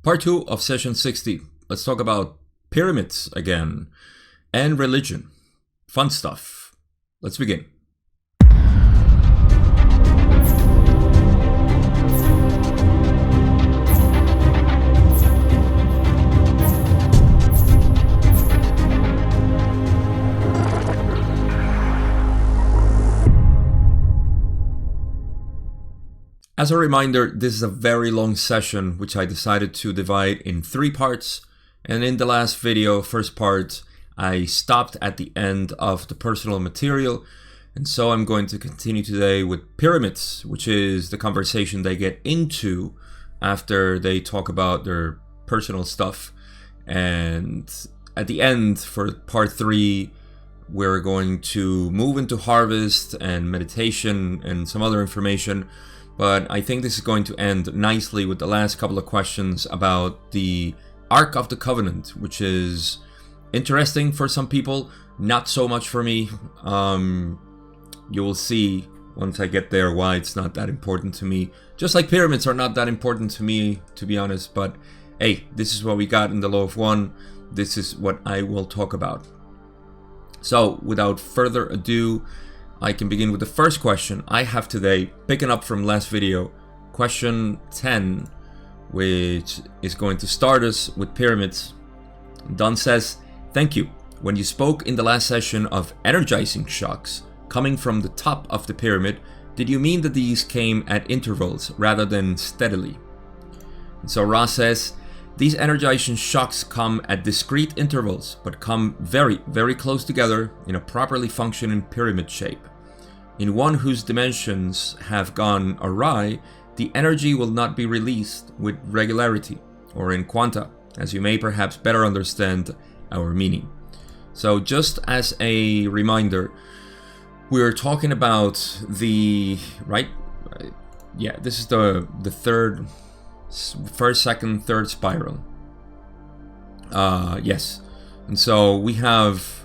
Part 2 of session 60. Let's talk about pyramids again and religion. Fun stuff. Let's begin. As a reminder, this is a very long session which I decided to divide in 3 parts, and in the last video, first part, I stopped at the end of the personal material, and so I'm going to continue today with pyramids, which is the conversation they get into after they talk about their personal stuff. And at the end, for part 3, we're going to move into harvest and meditation and some other information. But I think this is going to end nicely with the last couple of questions about the Ark of the Covenant, which is interesting for some people, not so much for me. You will see once I get there why it's not that important to me. Just like pyramids are not that important to me, to be honest. But hey, this is what we got in the Law of One. This is what I will talk about. So without further ado, I can begin with the first question I have today, picking up from last video, question 10, which is going to start us with pyramids. Don says, thank you. When you spoke in the last session of energizing shocks coming from the top of the pyramid, did you mean that these came at intervals rather than steadily? And so Ra says, these energizing shocks come at discrete intervals, but come very, very close together in a properly functioning pyramid shape. In one whose dimensions have gone awry, the energy will not be released with regularity or in quanta, as you may perhaps better understand our meaning. So just as a reminder, we're talking about the, this is the third, first, second, third spiral. Yes. And so we have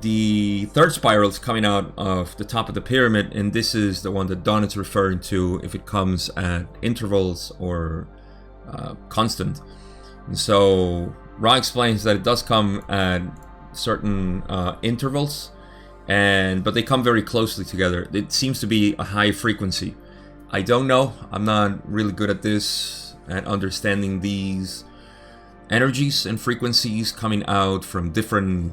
the third spiral is coming out of the top of the pyramid, and this is the one that Don is referring to if it comes at intervals or constant. And so Ra explains that it does come at certain intervals, but they come very closely together. It seems to be a high frequency. I don't know. I'm not really good at this, at understanding these energies and frequencies coming out from different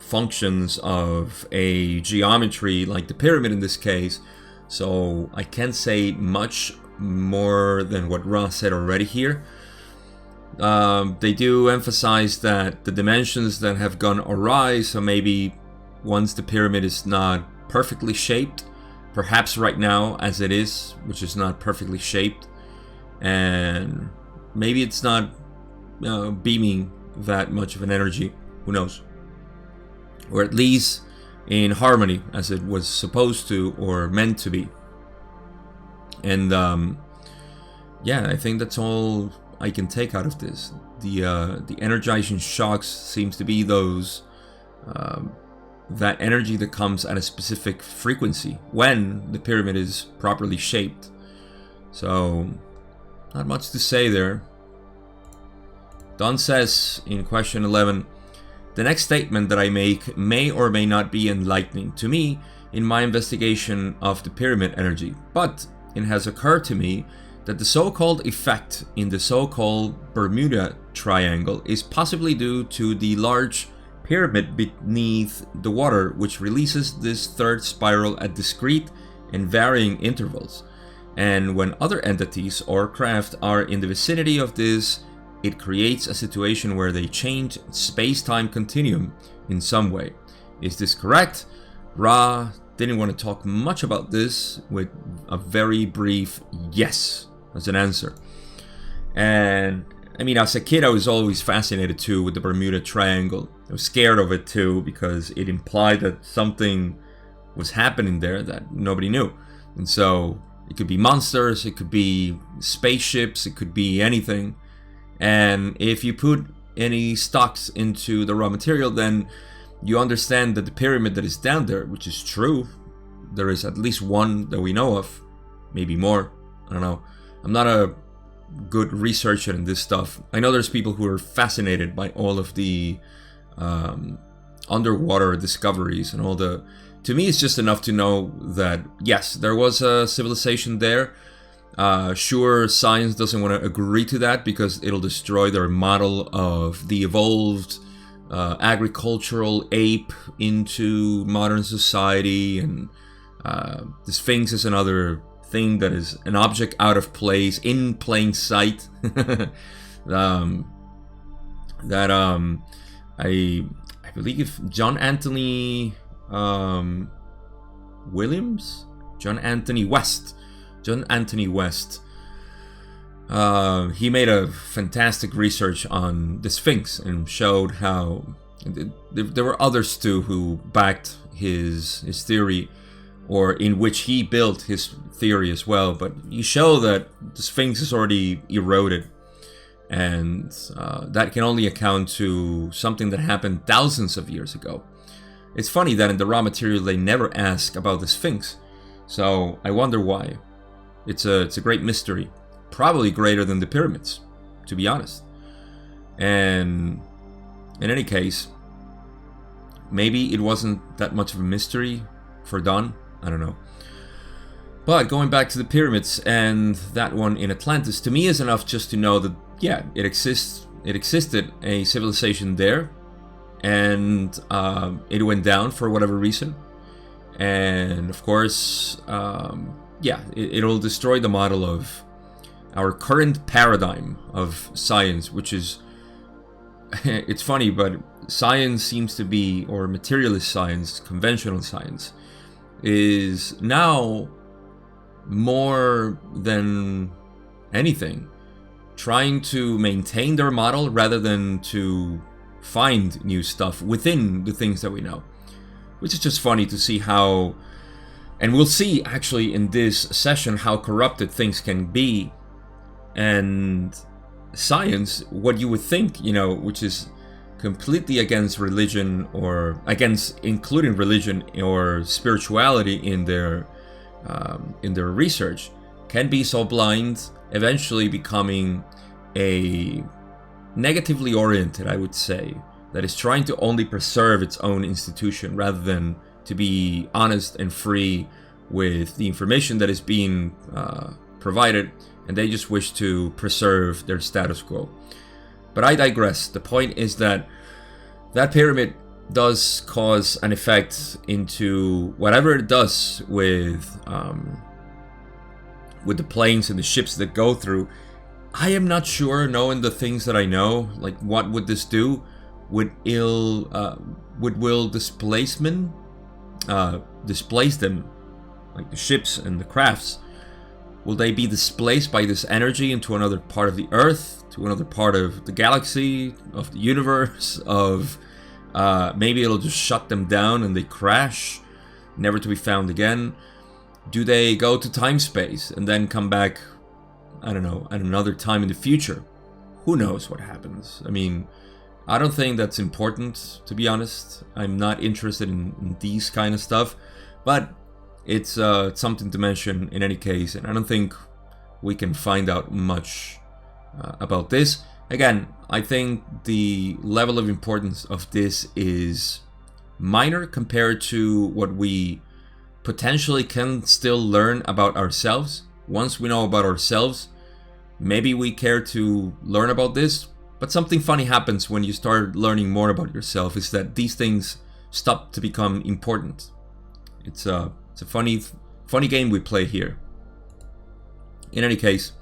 functions of a geometry like the pyramid in this case. So I can't say much more than what Ra said already here. They do emphasize that the dimensions that have gone awry, so maybe once the pyramid is not perfectly shaped, perhaps right now as it is, which is not perfectly shaped, and maybe it's not beaming that much of an energy, who knows, or at least in harmony as it was supposed to or meant to be. And I think that's all I can take out of this. The energizing shocks seems to be those that energy that comes at a specific frequency when the pyramid is properly shaped. So not much to say there. Don says in question 11, the next statement that I make may or may not be enlightening to me in my investigation of the pyramid energy, but it has occurred to me that the so-called effect in the so-called Bermuda triangle is possibly due to the large pyramid beneath the water, which releases this third spiral at discrete and varying intervals. And when other entities or craft are in the vicinity of this, it creates a situation where they change space-time continuum in some way. Is this correct? Ra didn't want to talk much about this, with a very brief yes as an answer. And I mean, as a kid, I was always fascinated too with the Bermuda Triangle. I was scared of it too because it implied that something was happening there that nobody knew. And so it could be monsters, it could be spaceships, it could be anything. And if you put any stocks into the raw material, then you understand that the pyramid that is down there, which is true, there is at least one that we know of, maybe more, I don't know. I'm not a good research in this stuff. I know there's people who are fascinated by all of the underwater discoveries and all the... To me, it's just enough to know that, yes, there was a civilization there. Sure, science doesn't want to agree to that because it'll destroy their model of the evolved agricultural ape into modern society, and the Sphinx is another thing that is an object out of place in plain sight. I believe John Anthony Williams, John Anthony West, he made a fantastic research on the Sphinx and showed how there were others too who backed his theory, or in which he built his theory as well. But you show that the Sphinx is already eroded, and that can only account to something that happened thousands of years ago. It's funny that in the raw material they never ask about the Sphinx, so I wonder why. It's a great mystery, probably greater than the pyramids, to be honest. And in any case, maybe it wasn't that much of a mystery for Don. I don't know. But going back to the pyramids and that one in Atlantis, to me is enough just to know that, yeah, it existed a civilization there, and it went down for whatever reason. And of course, yeah, it'll destroy the model of our current paradigm of science, which is, it's funny, but science seems to be, or materialist science, conventional science, is now more than anything trying to maintain their model rather than to find new stuff within the things that we know, which is just funny to see how, and we'll see actually in this session how corrupted things can be. And science, what you would think, you know, which is completely against religion, or against including religion or spirituality in their research, can be so blind, eventually becoming a negatively oriented, I would say, that is trying to only preserve its own institution rather than to be honest and free with the information that is being provided, and they just wish to preserve their status quo. But I digress. The point is that that pyramid does cause an effect into whatever it does with the planes and the ships that go through. I am not sure, knowing the things that I know, like what would this do? Would will displacement displace them, like the ships and the crafts? Will they be displaced by this energy into another part of the Earth, to another part of the galaxy, of the universe, of maybe it'll just shut them down and they crash, never to be found again? Do they go to time space and then come back, I don't know, at another time in the future? Who knows what happens? I mean, I don't think that's important, to be honest. I'm not interested in these kind of stuff, but it's something to mention in any case, and I don't think we can find out much about this. Again, I think the level of importance of this is minor compared to what we potentially can still learn about ourselves. Once we know about ourselves, maybe we care to learn about this. But something funny happens when you start learning more about yourself, is that these things stop to become important. It's a funny game we play here. In any case,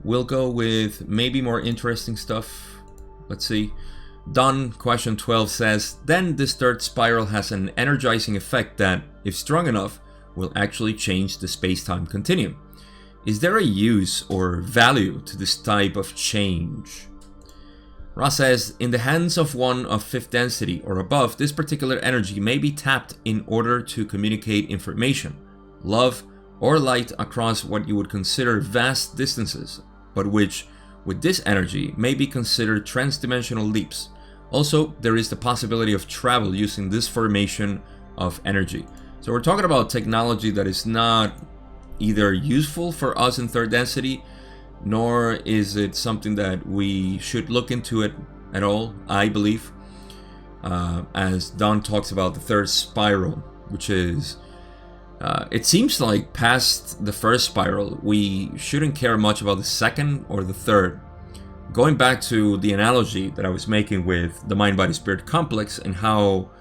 we'll go with maybe more interesting stuff. Let's see. Don, question 12 says, then this third spiral has an energizing effect that, if strong enough, will actually change the space-time continuum. Is there a use or value to this type of change? Ross says, in the hands of one of fifth density or above, this particular energy may be tapped in order to communicate information, love, or light across what you would consider vast distances, but which, with this energy, may be considered transdimensional leaps. Also, there is the possibility of travel using this formation of energy. So we're talking about technology that is not either useful for us in third density, nor is it something that we should look into it at all, I believe. As Don talks about the third spiral, which is, it seems like past the first spiral, we shouldn't care much about the second or the third. Going back to the analogy that I was making with the mind-body-spirit complex and how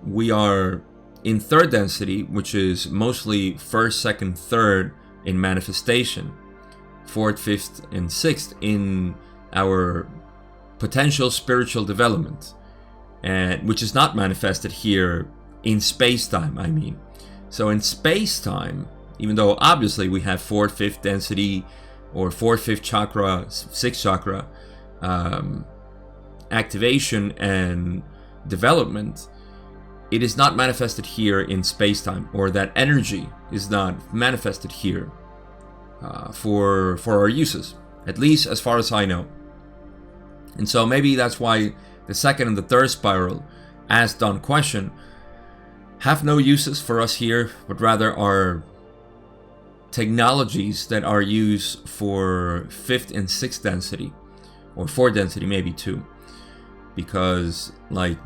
we are in third density, which is mostly first, second, third in manifestation, fourth, fifth, and sixth in our potential spiritual development, and which is not manifested here in space-time, I mean. So in space-time, even though obviously we have fourth, fifth density, or fourth, fifth chakra, sixth chakra activation and development, it is not manifested here in space-time, or that energy is not manifested here for our uses, at least as far as I know. And so maybe that's why the second and the third spiral, as Don questioned, have no uses for us here, but rather are technologies that are used for fifth and sixth density, or fourth density maybe too, because like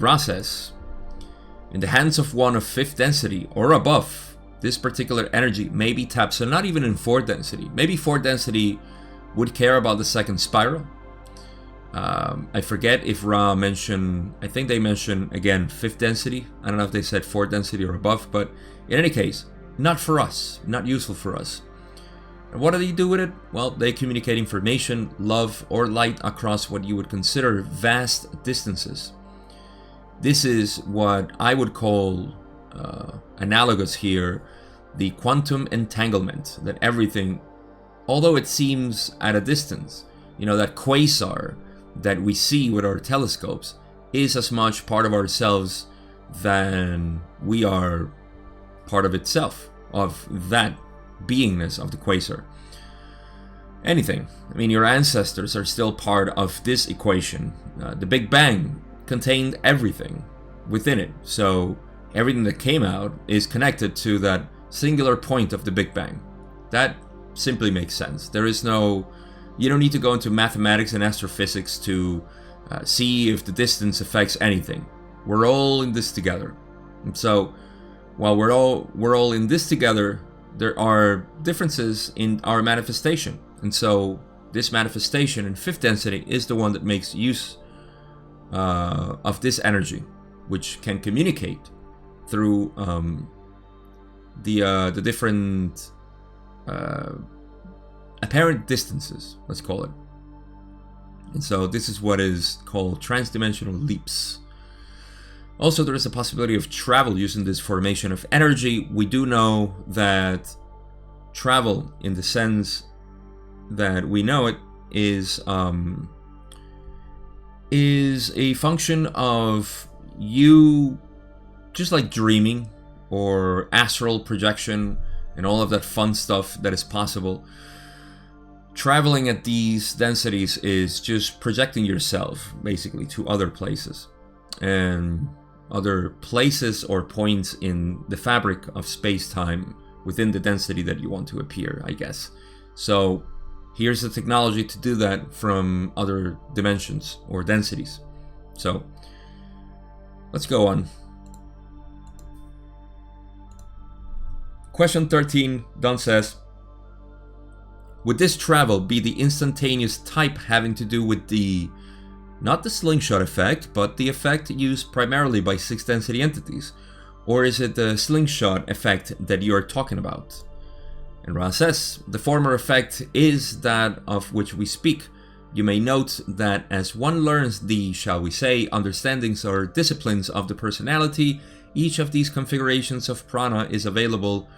Ra says, in the hands of one of fifth density or above, this particular energy may be tapped. So not even in fourth density. Maybe fourth density would care about the second spiral. I forget if Ra mentioned, I think they mentioned again fifth density. I don't know if they said fourth density or above, but in any case, not for us, not useful for us. And what do they do with it? Well, they communicate information, love, or light across what you would consider vast distances. This is what I would call analogous here, the quantum entanglement, that everything, although it seems at a distance, that quasar that we see with our telescopes is as much part of ourselves than we are part of itself, of that beingness of the quasar. Anything. Your ancestors are still part of this equation. The Big Bang contained everything within it. So everything that came out is connected to that singular point of the Big Bang. That simply makes sense. You don't need to go into mathematics and astrophysics to see if the distance affects anything. We're all in this together. And so while we're all in this together, there are differences in our manifestation. And so this manifestation in fifth density is the one that makes use of this energy, which can communicate through the different apparent distances, let's call it. And so this is what is called transdimensional leaps. Also, there is a possibility of travel using this formation of energy. We do know that travel, in the sense that we know it, is a function of you just like dreaming or astral projection and all of that fun stuff that is possible. Traveling at these densities is just projecting yourself basically to other places, and other places or points in the fabric of space-time within the density that you want to appear, I guess. So here's the technology to do that from other dimensions or densities. So let's go on. Question 13, Don says, would this travel be the instantaneous type having to do with not the slingshot effect, but the effect used primarily by sixth density entities? Or is it the slingshot effect that you are talking about? And Ra says, the former effect is that of which we speak. You may note that as one learns the, shall we say, understandings or disciplines of the personality, each of these configurations of prana is available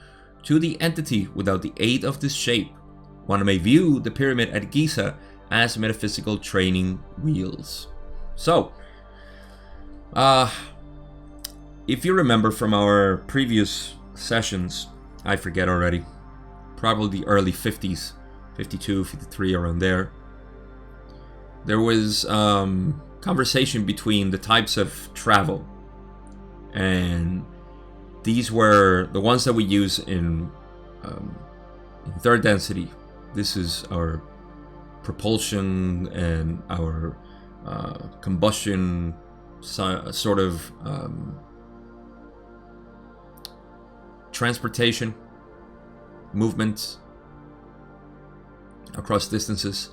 to the entity without the aid of this shape. One may view the pyramid at Giza as metaphysical training wheels. So, if you remember from our previous sessions, I forget already, probably the early 50s, 52, 53, around there was conversation between the types of travel, and these were the ones that we use in In third density, this is our propulsion and our combustion sort of transportation, movement across distances.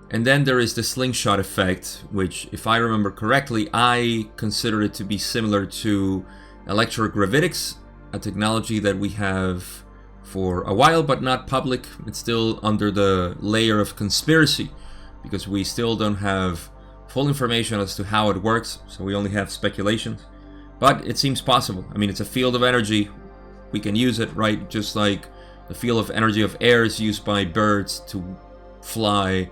And then there is the slingshot effect, which, if I remember correctly, I consider it to be similar to electrogravitics, a technology that we have for a while but not public. It's still under the layer of conspiracy because we still don't have full information as to how it works, so we only have speculations. But it seems possible. I mean, it's a field of energy. We can use it, right? Just like the field of energy of air is used by birds to fly.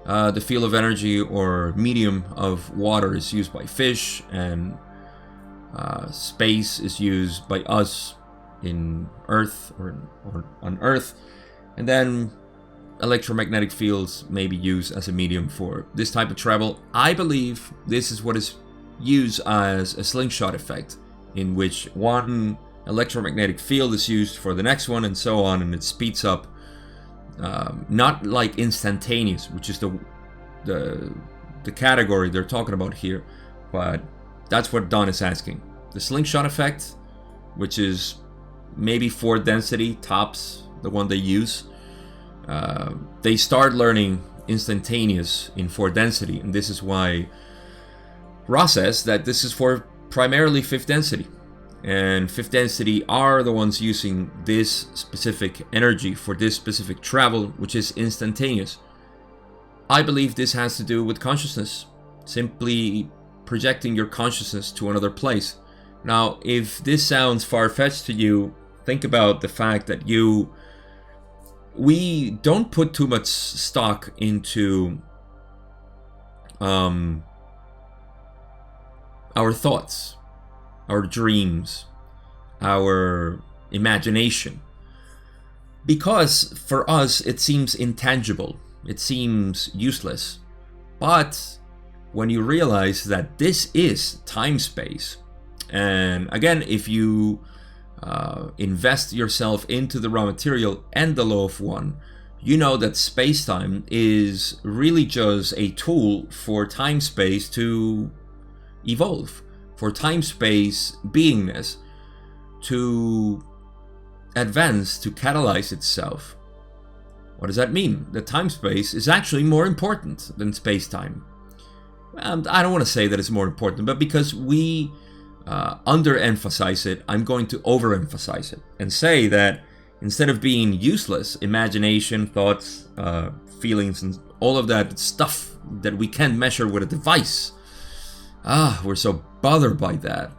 The field of energy or medium of water is used by fish, and space is used by us in Earth or on Earth. And then electromagnetic fields may be used as a medium for this type of travel. I believe this is what is used as a slingshot effect, in which one electromagnetic field is used for the next one and so on, and it speeds up. Not like instantaneous, which is the category they're talking about here, but that's what Don is asking. The slingshot effect, which is maybe 4 density tops, the one they use. They start learning instantaneous in 4 density, and this is why Ross says that this is for primarily 5th density. And 5th density are the ones using this specific energy for this specific travel, which is instantaneous. I believe this has to do with consciousness, simply projecting your consciousness to another place. Now, if this sounds far-fetched to you, think about the fact that we don't put too much stock into our thoughts, our dreams, our imagination, because for us it seems intangible, it seems useless. But when you realize that this is time-space, and again, if you invest yourself into the raw material and the law of one, you know that space-time is really just a tool for time-space to evolve, for time-space beingness to advance, to catalyze itself. What does that mean? That time-space is actually more important than space-time. I don't want to say that it's more important, but because we underemphasize it, I'm going to overemphasize it and say that instead of being useless, imagination, thoughts, feelings, and all of that stuff that we can't measure with a device, we're so bothered by that.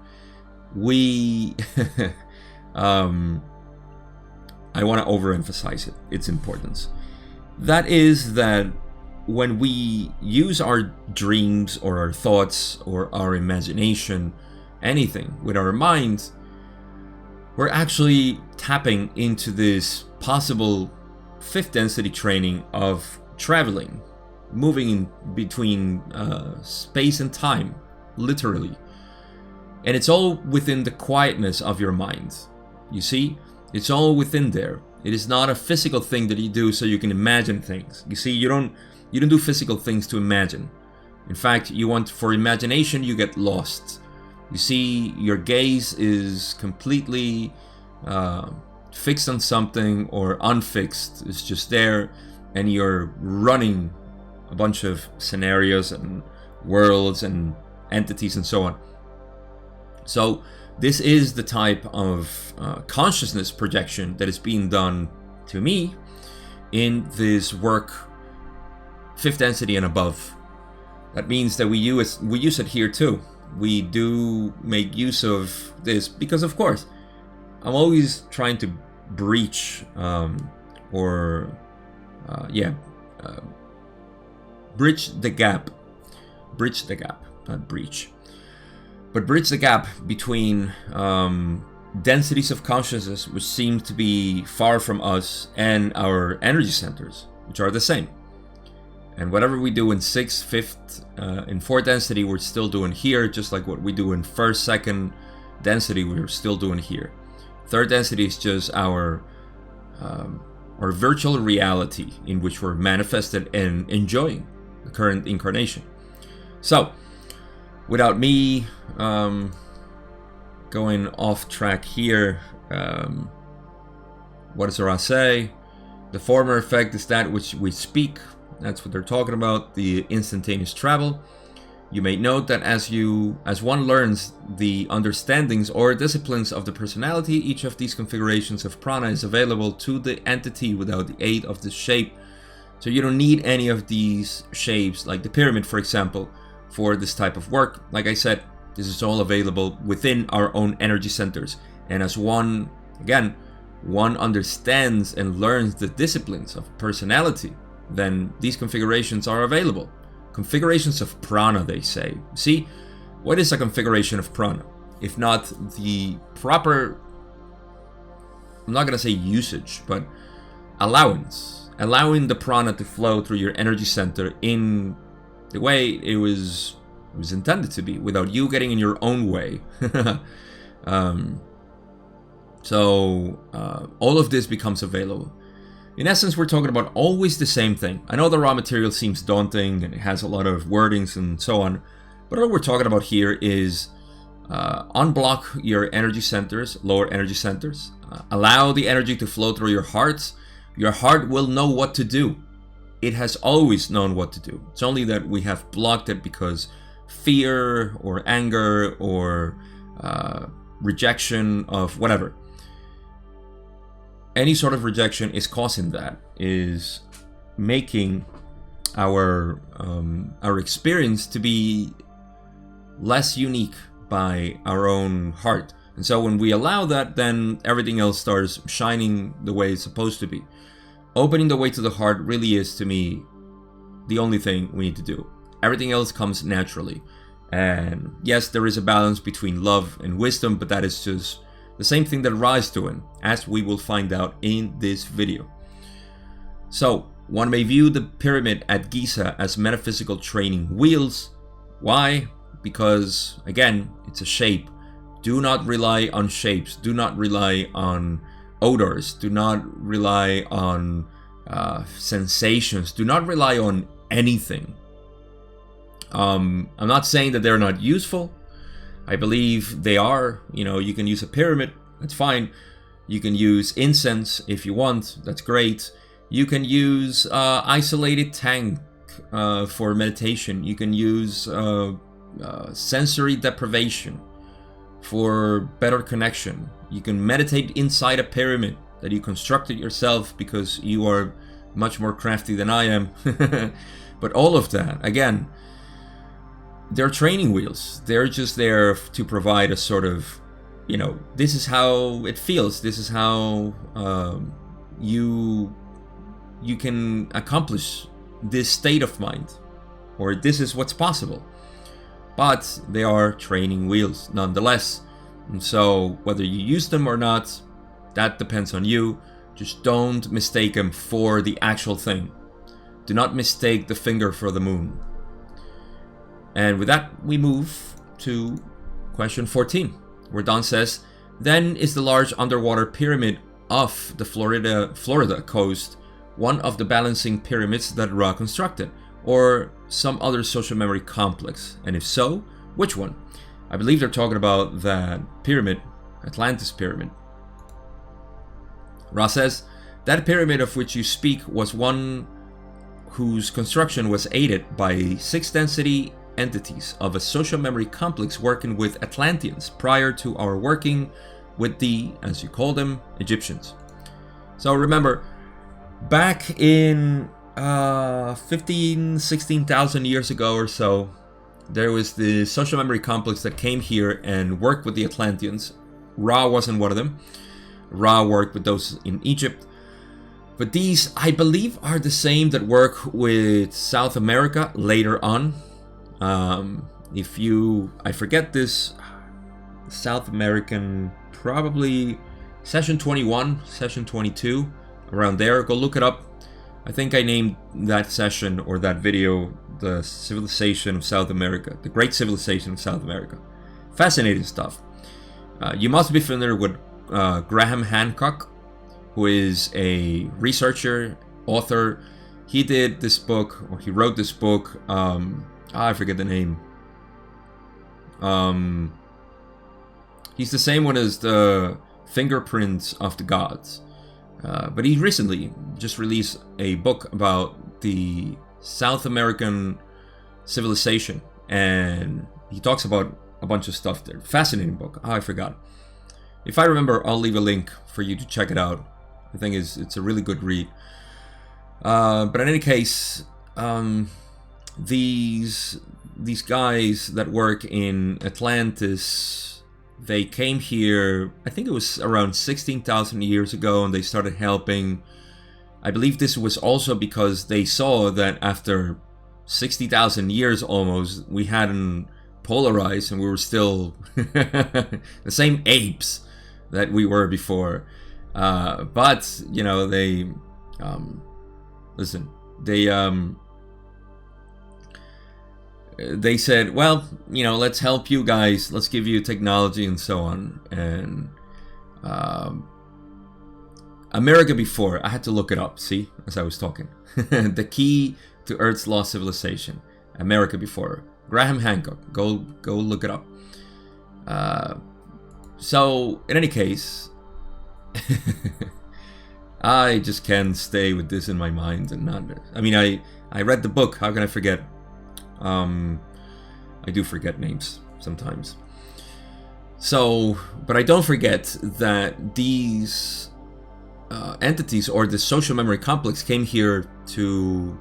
I want to overemphasize it, its importance. That is that when we use our dreams or our thoughts or our imagination, anything with our mind, we're actually tapping into this possible 5th density training of traveling, moving in between space and time, literally. And it's all within the quietness of your mind. You see, it's all within there. It is not a physical thing that you do so you can imagine things. You see, you don't do physical things to imagine. In fact, for imagination, you get lost. You see, your gaze is completely fixed on something, or unfixed. It's just there, and you're running a bunch of scenarios and worlds and entities and so on. So this is the type of consciousness projection that is being done to me in this work, 5th density and above. That means that we use it here too. We do make use of this because, of course, I'm always trying to breach bridge the gap, not breach, but bridge the gap between densities of consciousness which seem to be far from us and our energy centers, which are the same. And whatever we do in 6th, 5th, in 4th density, we're still doing here, just like what we do in 1st, 2nd density, we're still doing here. 3rd density is just our or virtual reality in which we're manifested and enjoying the current incarnation. So, without me going off track here, what does Ra say? The former effect is that which we speak. That's what they're talking about, the instantaneous travel. You may note that as one learns the understandings or disciplines of the personality, each of these configurations of prana is available to the entity without the aid of the shape. So you don't need any of these shapes, like the pyramid, for example, for this type of work. Like I said, this is all available within our own energy centers. And as one understands and learns the disciplines of personality, then these configurations are available. Configurations of prana, they say. See, what is a configuration of prana? If not the proper, I'm not going to say usage, but allowing the prana to flow through your energy center in the way it was intended to be, without you getting in your own way. So all of this becomes available. In essence, we're talking about always the same thing. I know the raw material seems daunting and it has a lot of wordings and so on, but all we're talking about here is unblock your energy centers, lower energy centers. Allow the energy to flow through your heart. Your heart will know what to do. It has always known what to do. It's only that we have blocked it because fear or anger or rejection of whatever. Any sort of rejection is causing that, is making our experience to be less unique by our own heart. And so when we allow that, then everything else starts shining the way it's supposed to be. Opening the way to the heart really is, to me, the only thing we need to do. Everything else comes naturally. And yes, there is a balance between love and wisdom, but that is just the same thing that Ra is doing, as we will find out in this video. So, one may view the pyramid at Giza as metaphysical training wheels. Why? Because, again, it's a shape. Do not rely on shapes. Do not rely on odors. Do not rely on sensations. Do not rely on anything. I'm not saying that they're not useful. I believe they are. You know, you can use a pyramid, that's fine. You can use incense if you want, that's great. You can use isolated tank for meditation. You can use sensory deprivation for better connection. You can meditate inside a pyramid that you constructed yourself because you are much more crafty than I am. But all of that, again, they're training wheels. They're just there to provide a sort of, you know, this is how it feels. This is how you can accomplish this state of mind, or this is what's possible. But they are training wheels nonetheless. And so whether you use them or not, that depends on you. Just don't mistake them for the actual thing. Do not mistake the finger for the moon. And with that, we move to question 14, where Don says, then is the large underwater pyramid of the Florida coast one of the balancing pyramids that Ra constructed, or some other social memory complex? And if so, which one? I believe they're talking about that pyramid, Atlantis pyramid. Ra says, that pyramid of which you speak was one whose construction was aided by 6 density entities of a social memory complex working with Atlanteans prior to our working with the, as you call them, Egyptians. So remember, back in 16,000 years ago or so, there was the social memory complex that came here and worked with the Atlanteans. Ra wasn't one of them. Ra worked with those in Egypt. But these, I believe, are the same that work with South America later on. I forget this, South American, probably session 21, session 22, around there. Go look it up. I think I named that session or that video the Civilization of South America, the Great Civilization of South America. Fascinating stuff. You must be familiar with Graham Hancock. who is a researcher, author. He did this book, or he wrote this book. I forget the name. He's the same one as the Fingerprints of the Gods. But he recently just released a book about the South American civilization, and he talks about a bunch of stuff there. Fascinating book. I forgot. If I remember, I'll leave a link for you to check it out. I think it's a really good read. But in any case, these guys that work in Atlantis, they came here, I think it was around 16,000 years ago, and they started helping. I believe this was also because they saw that after 60,000 years almost, we hadn't polarized and we were still the same apes that we were before. But, you know, they... listen, they said, well, you know, let's help you guys, let's give you technology and so on. And America Before, I had to look it up, see, as I was talking. The Key to Earth's Lost Civilization, America Before, Graham Hancock. Go look it up. So in any case, I just can't stay with this in my mind and not. I mean, I read the book. How can I forget? I do forget names sometimes. So, but I don't forget that these entities, or the social memory complex, came here to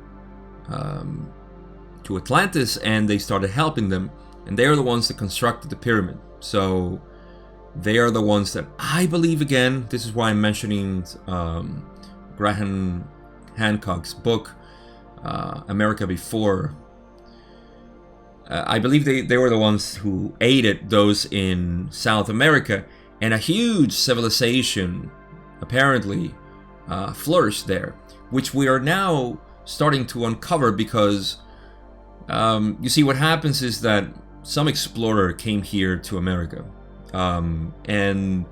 Atlantis, and they started helping them, and they are the ones that constructed the pyramid. So they are the ones that I believe, again, this is why I'm mentioning Graham Hancock's book, America Before. I believe they were the ones who aided those in South America, and a huge civilization apparently flourished there, which we are now starting to uncover, because you see, what happens is that some explorer came here to America, and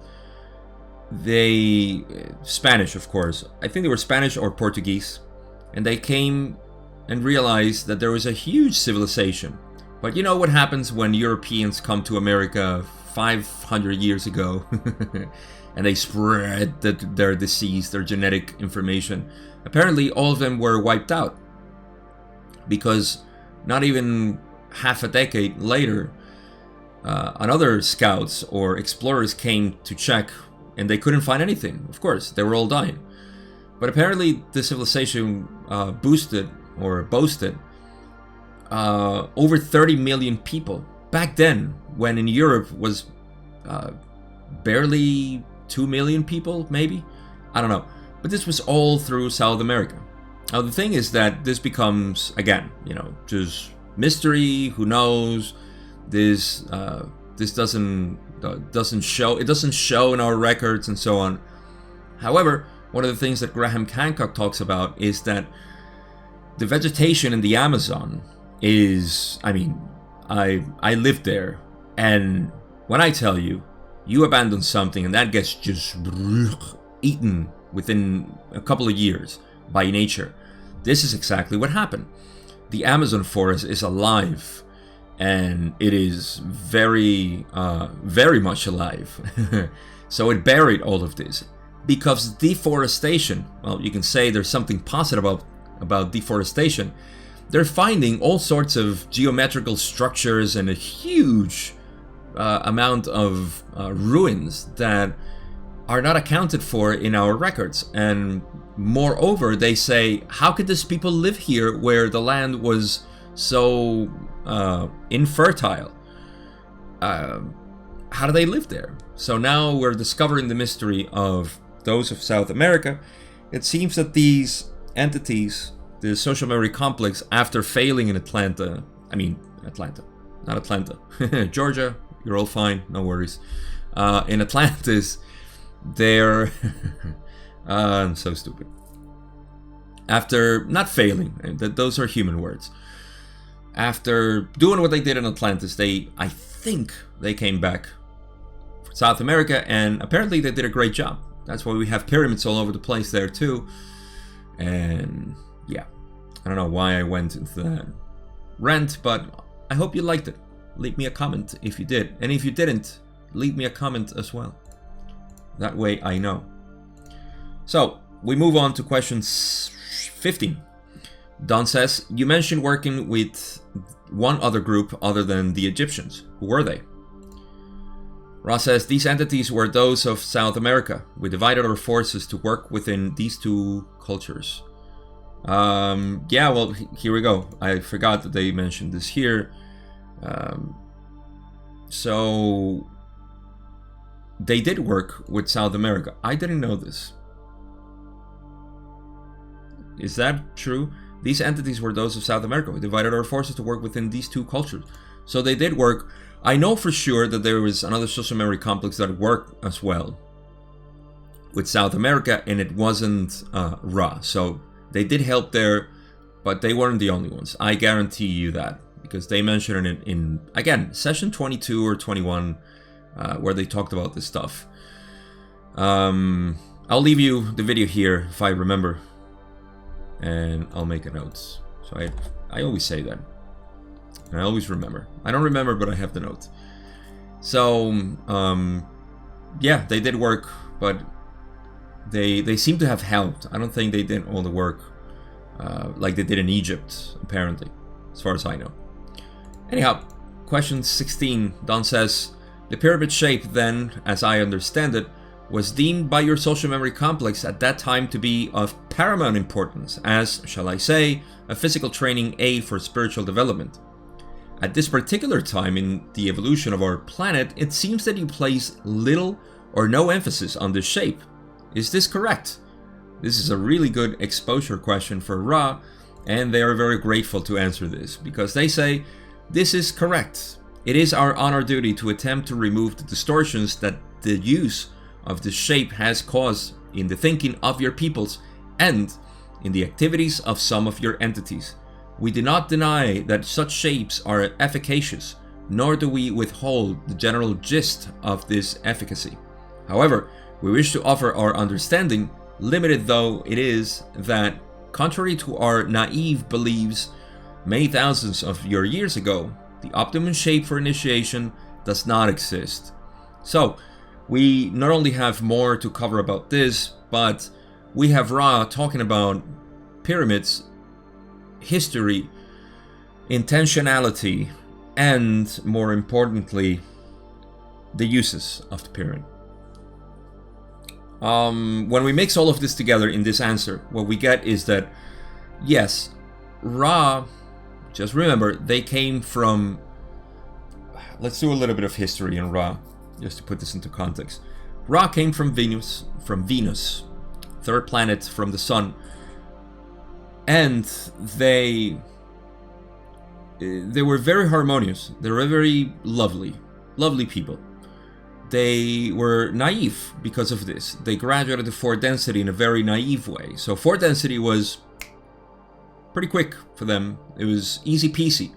they, Spanish, of course, I think they were Spanish or Portuguese, and they came and realized that there was a huge civilization. But you know what happens when Europeans come to America 500 years ago and they spread their disease, their genetic information? Apparently all of them were wiped out, because not even half a decade later, another scouts or explorers came to check, and they couldn't find anything. Of course, they were all dying. But apparently the civilization boasted over 30 million people back then, when in Europe was barely 2 million people, maybe? I don't know. But this was all through South America. Now the thing is that this becomes, again, you know, just mystery. Who knows? This doesn't show in our records and so on. However, one of the things that Graham Hancock talks about is that the vegetation in the Amazon is, I mean, I lived there, and when I tell you, you abandon something and that gets just eaten within a couple of years by nature. This is exactly what happened. The Amazon forest is alive, and it is very much alive. So it buried all of this, because deforestation, well, you can say there's something positive about deforestation. They're finding all sorts of geometrical structures and a huge amount of ruins that are not accounted for in our records. And moreover, they say, how could these people live here where the land was so infertile? How do they live there? So now we're discovering the mystery of those of South America. It seems that these entities, the social memory complex, after failing in Atlanta, not Atlanta, Georgia, you're all fine, no worries. In Atlantis, they're I'm so stupid. After not failing, those are human words. After doing what they did in Atlantis, I think they came back for South America, and apparently they did a great job. That's why we have pyramids all over the place there too. And yeah, I don't know why I went into that rant, but I hope you liked it. Leave me a comment if you did. And if you didn't, leave me a comment as well. That way I know. So we move on to question 15. Don says, you mentioned working with one other group other than the Egyptians. Who were they? Ra says, these entities were those of South America. We divided our forces to work within these two cultures. Yeah, well, here we go. I forgot that they mentioned this here. So they did work with South America. I didn't know this. Is that true? These entities were those of South America. We divided our forces to work within these two cultures. So they did work. I know for sure that there was another social memory complex that worked as well with South America, and it wasn't Ra. So they did help there, but they weren't the only ones. I guarantee you that, because they mentioned it in, again, session 22 or 21, where they talked about this stuff. I'll leave you the video here if I remember, and I'll make a note. So I always say that, and I always remember. I don't remember, but I have the note. So yeah, they did work, but they seem to have helped. I don't think they did all the work like they did in Egypt, apparently, as far as I know. Anyhow, question 16, Don says, the pyramid shape then, as I understand it, was deemed by your social memory complex at that time to be of paramount importance as, shall I say, a physical training aid for spiritual development. At this particular time in the evolution of our planet, it seems that you place little or no emphasis on this shape. Is this correct? This is a really good exposure question for Ra, and they are very grateful to answer this, because they say, this is correct. It is our honor duty to attempt to remove the distortions that the use of this shape has caused in the thinking of your peoples and in the activities of some of your entities. We do not deny that such shapes are efficacious, nor do we withhold the general gist of this efficacy. However, we wish to offer our understanding, limited though it is, that contrary to our naive beliefs many thousands of your years ago, the optimum shape for initiation does not exist. So, we not only have more to cover about this, but we have Ra talking about pyramids, history, intentionality, and more importantly, the uses of the pyramid. When we mix all of this together in this answer, what we get is that, yes, Ra, just remember, they came from, let's do a little bit of history in Ra, just to put this into context. Ra came from Venus, third planet from the sun, and they were very harmonious. They were very lovely people. They were naive because of this. They graduated to 4th density in a very naive way. So 4th density was pretty quick for them. It was easy peasy.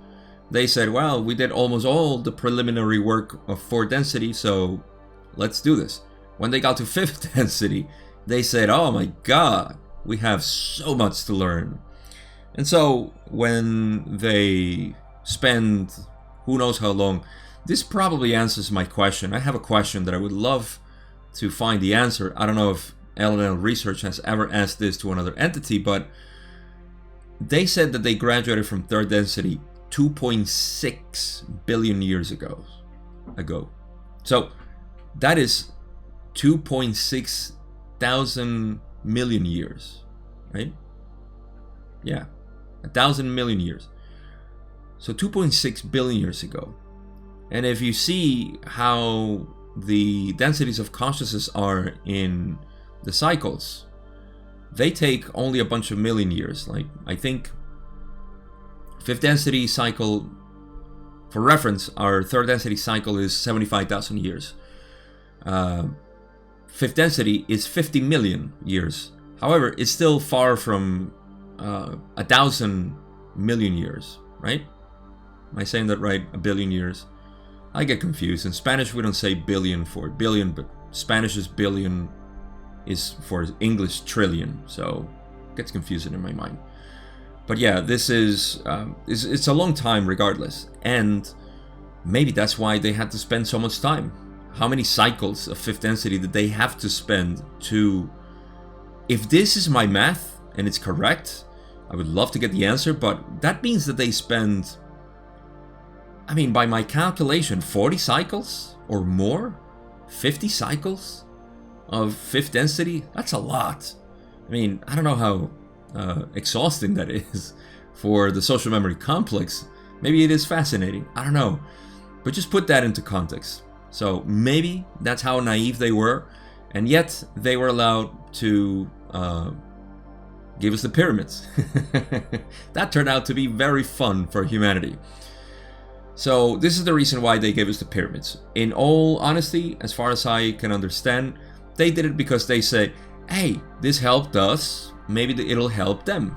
They said, well, we did almost all the preliminary work of 4th density, so let's do this. When they got to 5th density, they said, oh my god, we have so much to learn. And so when they spend who knows how long, this probably answers my question. I have a question that I would love to find the answer. I don't know if LNL Research has ever asked this to another entity, but they said that they graduated from 3rd density 2.6 billion years ago. So that is 2.6 thousand million years, right? Yeah, 1,000 million years. So 2.6 billion years ago. And if you see how the densities of consciousness are in the cycles, they take only a bunch of million years. Like, I think 5th density cycle, for reference, our 3rd density cycle is 75,000 years. 5th density is 50 million years. However, it's still far from 1,000 million years, right? Am I saying that right? A billion years? I get confused. In Spanish, we don't say billion for billion, but Spanish is billion. is for English trillion, so it gets confusing in my mind. But yeah, this is it's a long time regardless, and maybe that's why they had to spend so much time. How many cycles of fifth density did they have to spend to... If this is my math and it's correct, I would love to get the answer, but that means that they spend, I mean, by my calculation, 40 cycles or more? 50 cycles of fifth density? That's a lot. I mean, I don't know how exhausting that is for the social memory complex. Maybe it is fascinating. I don't know. But just put that into context. So maybe that's how naive they were, and yet they were allowed to give us the pyramids. That turned out to be very fun for humanity. So this is the reason why they gave us the pyramids. In all honesty, as far as I can understand, they did it because they said, hey, this helped us, maybe it'll help them.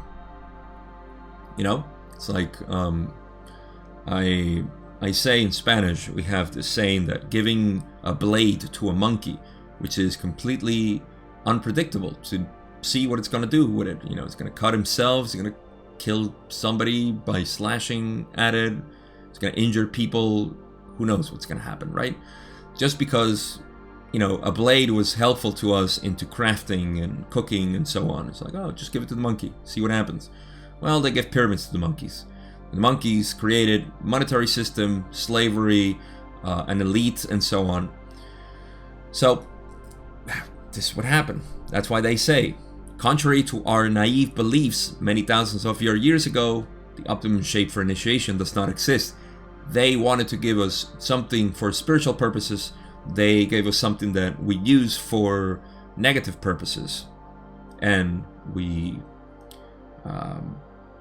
You know, it's like I say in Spanish, we have this saying that giving a blade to a monkey, which is completely unpredictable, to see what it's going to do with it. You know, it's going to cut himself, it's going to kill somebody by slashing at it, it's going to injure people, who knows what's going to happen, right? Just because, you know, a blade was helpful to us into crafting and cooking and so on. It's like, oh, just give it to the monkey, see what happens. Well, they give pyramids to the monkeys. The monkeys created monetary system, slavery, an elite, and so on. So, this is what happened. That's why they say, contrary to our naive beliefs many thousands of years ago, the optimum shape for initiation does not exist. They wanted to give us something for spiritual purposes. They gave us something that we use for negative purposes. And we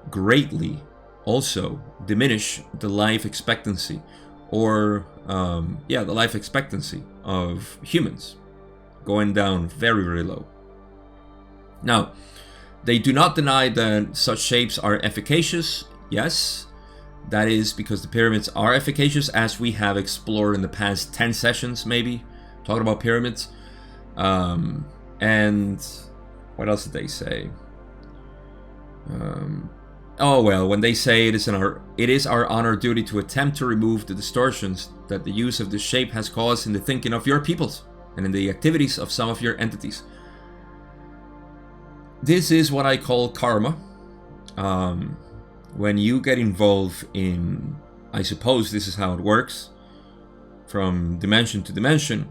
greatly also diminish the life expectancy, or the life expectancy of humans, going down very, very low. Now, they do not deny that such shapes are efficacious. Yes, that is because the pyramids are efficacious, as we have explored in the past 10 sessions, maybe, talking about pyramids. And what else did they say? Oh well, when they say it is our honor duty to attempt to remove the distortions that the use of this shape has caused in the thinking of your peoples and in the activities of some of your entities. This is what I call karma. When you get involved in, I suppose this is how it works, from dimension to dimension,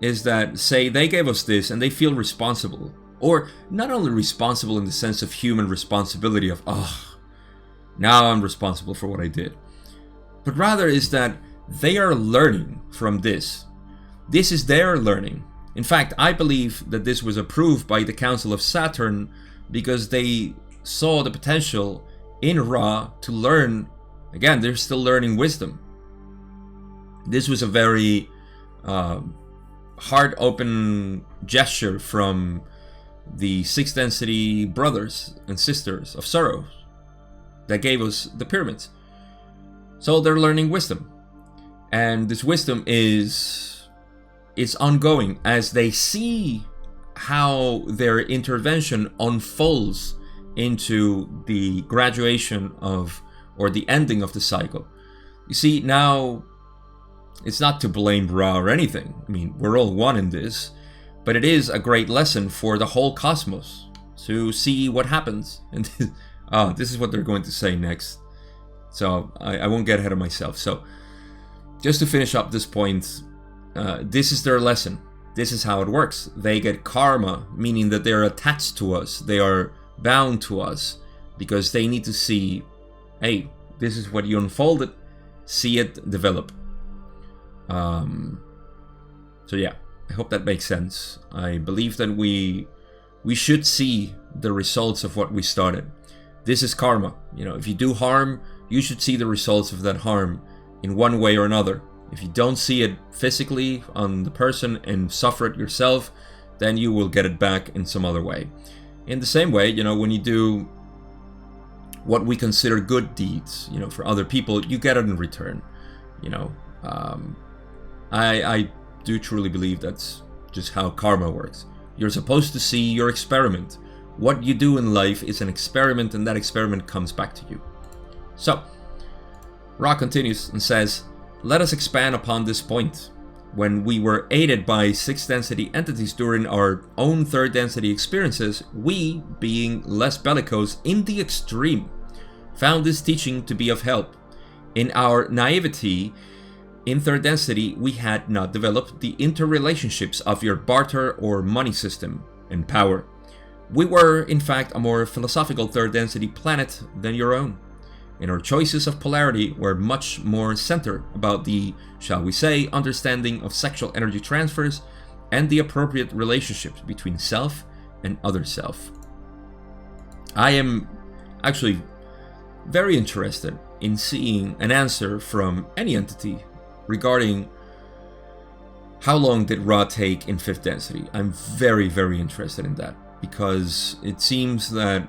is that, say, they gave us this and they feel responsible. Or not only responsible in the sense of human responsibility of, now I'm responsible for what I did. But rather is that they are learning from this. This is their learning. In fact, I believe that this was approved by the Council of Saturn because they saw the potential in Ra to learn. Again, they're still learning wisdom. This was a very heart-open gesture from the sixth density brothers and sisters of sorrow that gave us the pyramids. So they're learning wisdom, and this wisdom is ongoing as they see how their intervention unfolds into the graduation of, or the ending of the cycle. You see, now it's not to blame Ra or anything. I mean, we're all one in this, but it is a great lesson for the whole cosmos to see what happens. And this is what they're going to say next. So I won't get ahead of myself. So just to finish up this point, this is their lesson. This is how it works. They get karma, meaning that they're attached to us. They are bound to us because they need to see, hey, this is what you unfolded. See it develop. So yeah, I hope that makes sense. I believe that we should see the results of what we started. This is karma. You know, if you do harm, you should see the results of that harm in one way or another. If you don't see it physically on the person and suffer it yourself, then you will get it back in some other way. In the same way, you know, when you do what we consider good deeds, you know, for other people, you get it in return. You know, I do truly believe that's just how karma works. You're supposed to see your experiment. What you do in life is an experiment, and that experiment comes back to you. So, Ra continues and says, let us expand upon this point. When we were aided by 6th density entities during our own 3rd density experiences, we, being less bellicose in the extreme, found this teaching to be of help. In our naivety, in 3rd density, we had not developed the interrelationships of your barter or money system and power. We were, in fact, a more philosophical 3rd density planet than your own. And our choices of polarity were much more centered about the, shall we say, understanding of sexual energy transfers and the appropriate relationships between self and other self. I am actually very interested in seeing an answer from any entity regarding how long did Ra take in 5th density. I'm very, very interested in that, because it seems that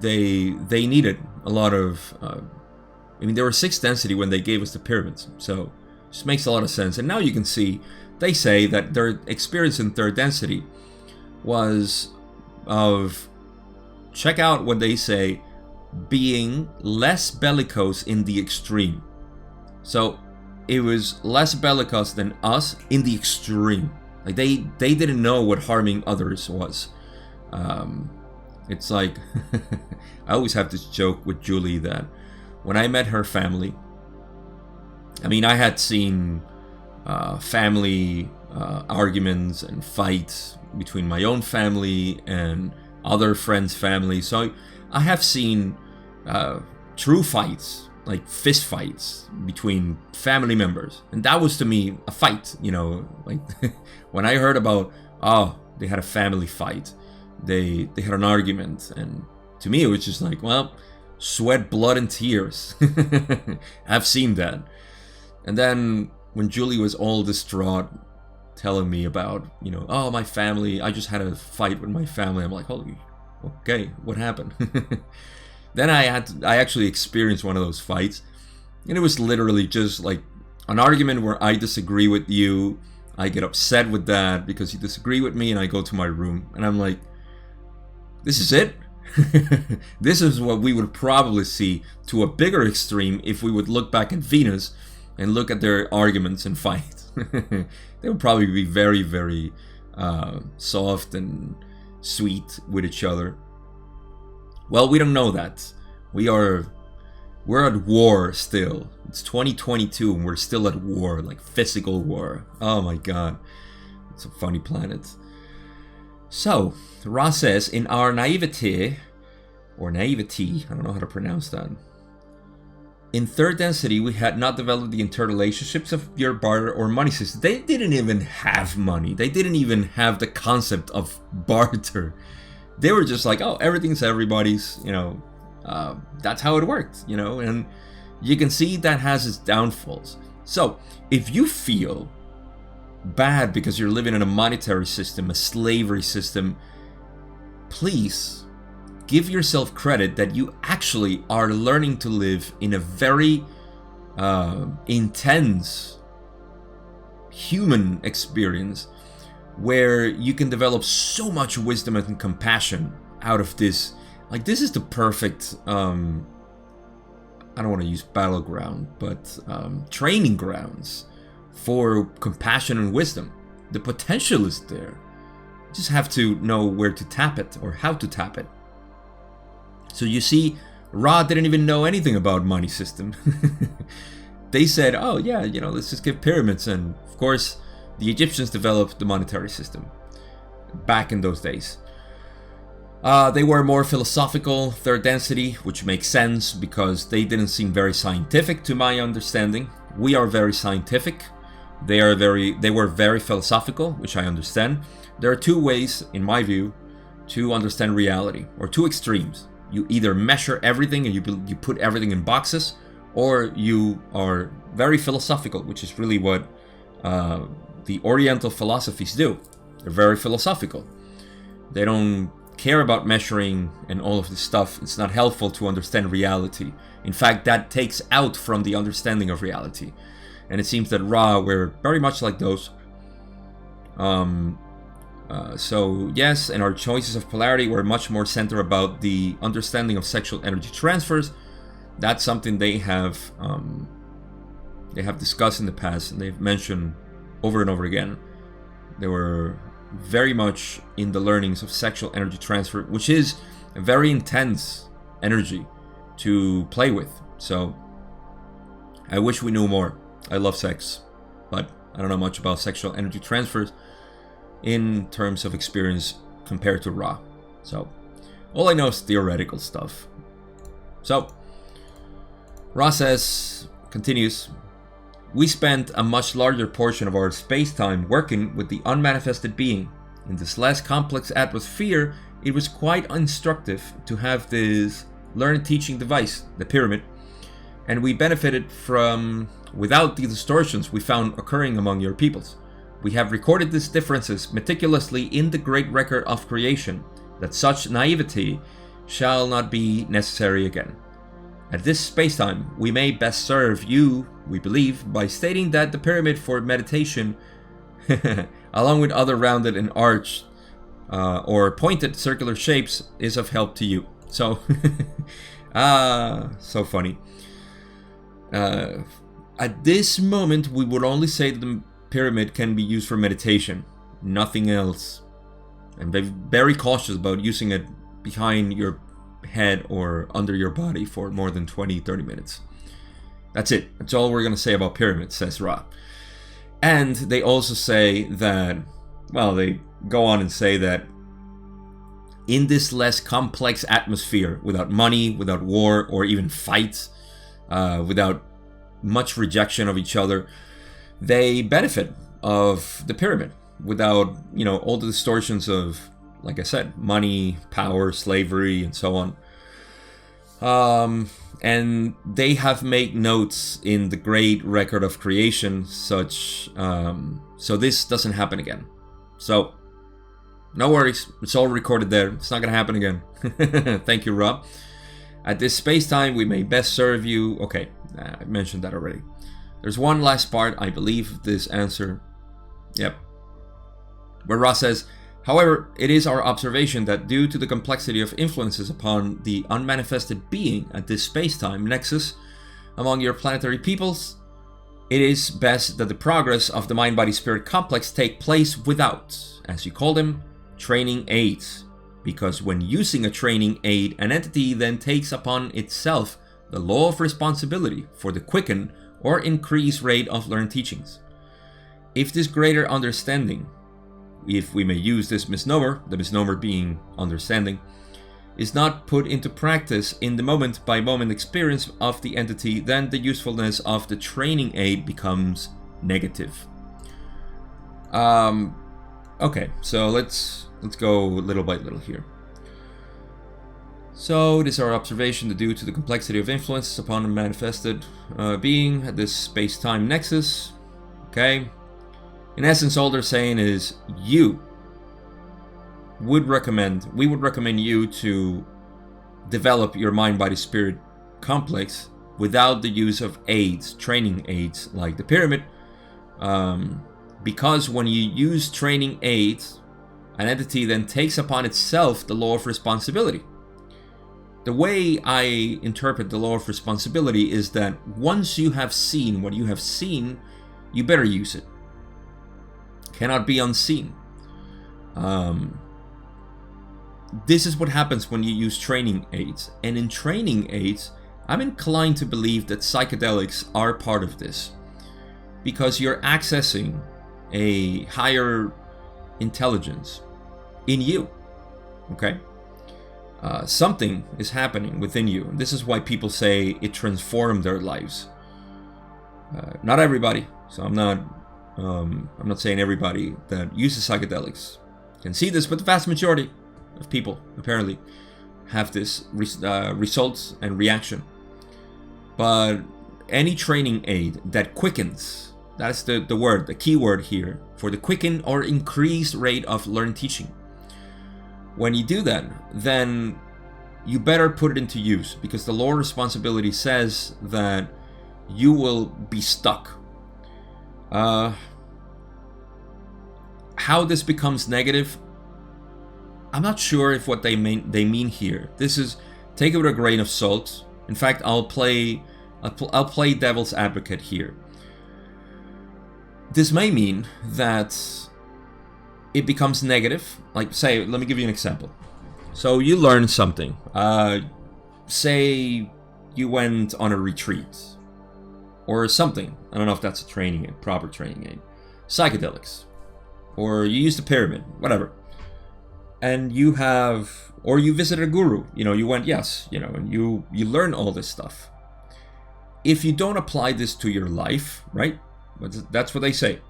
they needed a lot of they were 6th density when they gave us the pyramids, so this makes a lot of sense. And now you can see they say that their experience in 3rd density was of, check out what they say, being less bellicose in the extreme. So it was less bellicose than us in the extreme. Like they didn't know what harming others was. It's like, I always have this joke with Julie that when I met her family, I had seen family arguments and fights between my own family and other friends' families. So I have seen true fights, like fist fights between family members. And that was to me a fight, like when I heard about, they had a family fight. They had an argument, and to me it was just like, well, sweat, blood, and tears. I've seen that. And then when Julie was all distraught, telling me about, my family, I just had a fight with my family. I'm like, holy, okay, what happened? Then I actually experienced one of those fights, and it was literally just like an argument where I disagree with you. I get upset with that because you disagree with me, and I go to my room, and I'm like, this is it? This is what we would probably see to a bigger extreme if we would look back at Venus and look at their arguments and fights. They would probably be very, very soft and sweet with each other. Well, we don't know that. We're at war still. It's 2022 and we're still at war, like physical war. Oh my god. It's a funny planet. So, Ra says, in our naivety, or naivety, I don't know how to pronounce that. In 3rd density, we had not developed the interrelationships of your barter or money system. They didn't even have money. They didn't even have the concept of barter. They were just like, oh, everything's everybody's, that's how it worked, and you can see that has its downfalls. So, if you feel bad because you're living in a monetary system, a slavery system, please give yourself credit that you actually are learning to live in a very intense human experience where you can develop so much wisdom and compassion out of this. Like, this is the perfect I don't want to use battleground, but training grounds for compassion and wisdom. The potential is there. You just have to know where to tap it or how to tap it. So you see, Ra didn't even know anything about money system. They said, oh yeah, let's just give pyramids. And of course, the Egyptians developed the monetary system back in those days. They were more philosophical, 3rd density, which makes sense because they didn't seem very scientific to my understanding. We are very scientific. They were very philosophical, which I understand. There are two ways, in my view, to understand reality, or two extremes. You either measure everything and you put everything in boxes, or you are very philosophical, which is really what the Oriental philosophies do. They're very philosophical. They don't care about measuring and all of this stuff. It's not helpful to understand reality. In fact, that takes out from the understanding of reality. And it seems that Ra were very much like those. So yes, and our choices of polarity were much more centered about the understanding of sexual energy transfers. That's something they have discussed in the past, and they've mentioned over and over again. They were very much in the learnings of sexual energy transfer, which is a very intense energy to play with. So I wish we knew more. I love sex, but I don't know much about sexual energy transfers in terms of experience compared to Ra. So all I know is theoretical stuff. So Ra continues, we spent a much larger portion of our space-time working with the unmanifested being. In this less complex atmosphere, it was quite instructive to have this learned teaching device, the pyramid, and we benefited from without the distortions we found occurring among your peoples. We have recorded these differences meticulously in the great record of creation, that such naivety shall not be necessary again. At this spacetime, we may best serve you, we believe, by stating that the pyramid for meditation, along with other rounded and arched or pointed circular shapes, is of help to you. So, so funny. At this moment, we would only say that the pyramid can be used for meditation, nothing else. And be very cautious about using it behind your head or under your body for more than 20-30 minutes. That's it. That's all we're going to say about pyramids, says Ra. And they also say that, well, they go on and say that in this less complex atmosphere, without money, without war, or even fights, without much rejection of each other, they benefit of the pyramid without, all the distortions of, like I said, money, power, slavery, and so on. And they have made notes in the great record of creation, so this doesn't happen again. So, no worries, it's all recorded there. It's not gonna happen again. Thank you, Rob. At this space-time, we may best serve you. Okay, I mentioned that already. There's one last part, I believe, this answer. Yep. Where Ra says, however, it is our observation that due to the complexity of influences upon the unmanifested being at this space-time nexus among your planetary peoples, it is best that the progress of the mind-body-spirit complex take place without, as you call them, training aids. Because when using a training aid, an entity then takes upon itself the law of responsibility for the quicken or increase rate of learned teachings. If this greater understanding, if we may use this misnomer, the misnomer being understanding, is not put into practice in the moment-by-moment experience of the entity, then the usefulness of the training aid becomes negative. Okay, so let's go little by little here. So it is our observation that due to the complexity of influences upon a manifested being at this space-time nexus, okay, in essence, all they're saying is we would recommend you to develop your mind-body-spirit complex without the use of aids, training aids like the pyramid, because when you use training aids, an entity then takes upon itself the law of responsibility. The way I interpret the law of responsibility is that once you have seen what you have seen, you better use it. Cannot be unseen. This is what happens when you use training aids. And in training aids, I'm inclined to believe that psychedelics are part of this. Because you're accessing a higher intelligence in you. Okay? Something is happening within you. And this is why people say it transformed their lives. Not everybody. So I'm not saying everybody that uses psychedelics can see this, but the vast majority of people apparently have this results and reaction. But any training aid that quickens, that's the word, the key word here, for the quicken or increased rate of learned teaching. When you do that, then you better put it into use, because the law of responsibility says that you will be stuck. how this becomes negative, I'm not sure if what they mean here. This is, take it with a grain of salt. In fact, I'll play devil's advocate here. This may mean that it becomes negative. Like, say, let me give you an example. So you learn something. Say you went on a retreat or something. I don't know if that's a training aid, proper training aid. Psychedelics. Or you used a pyramid, whatever. And you have, or you visited a guru. You went, yes, and you learn all this stuff. If you don't apply this to your life, right? That's what they say.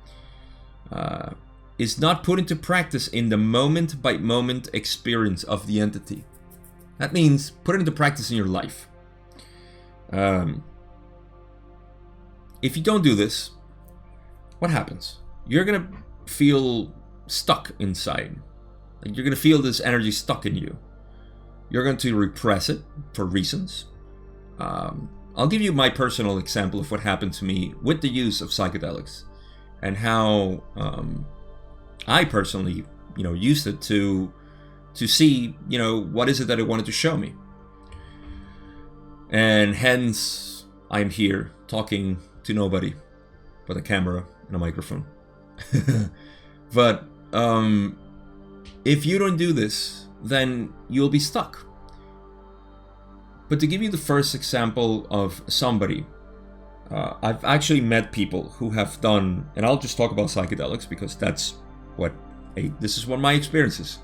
Is not put into practice in the moment-by-moment experience of the entity. That means put it into practice in your life. If you don't do this, what happens? You're going to feel stuck inside. Like, you're going to feel this energy stuck in you. You're going to repress it for reasons. I'll give you my personal example of what happened to me with the use of psychedelics and how I personally, used it to see, what is it that it wanted to show me. And hence, I'm here talking to nobody but a camera and a microphone. But if you don't do this, then you'll be stuck. But to give you the first example of somebody, I've actually met people who have done, and I'll just talk about psychedelics because this is one of my experiences.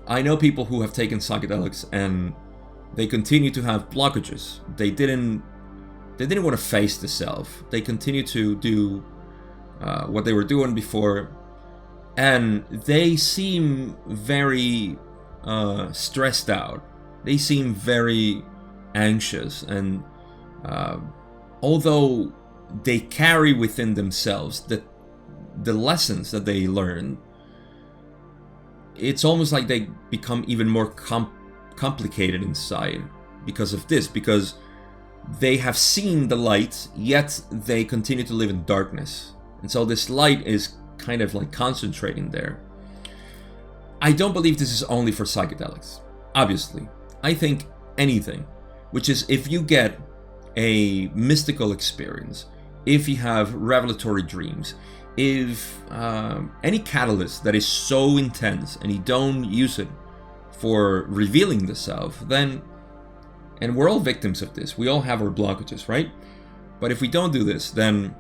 I know people who have taken psychedelics and they continue to have blockages. They didn't want to face the self. They continue to do what they were doing before, and they seem very stressed out. They seem very anxious, and although they carry within themselves the lessons that they learn, it's almost like they become even more complicated inside because of this, because they have seen the light, yet they continue to live in darkness. And so this light is kind of like concentrating there. I don't believe this is only for psychedelics, obviously. I think anything, which is if you get a mystical experience, if you have revelatory dreams, if any catalyst that is so intense and you don't use it for revealing the self, then, and we're all victims of this, we all have our blockages, right? But if we don't do this, then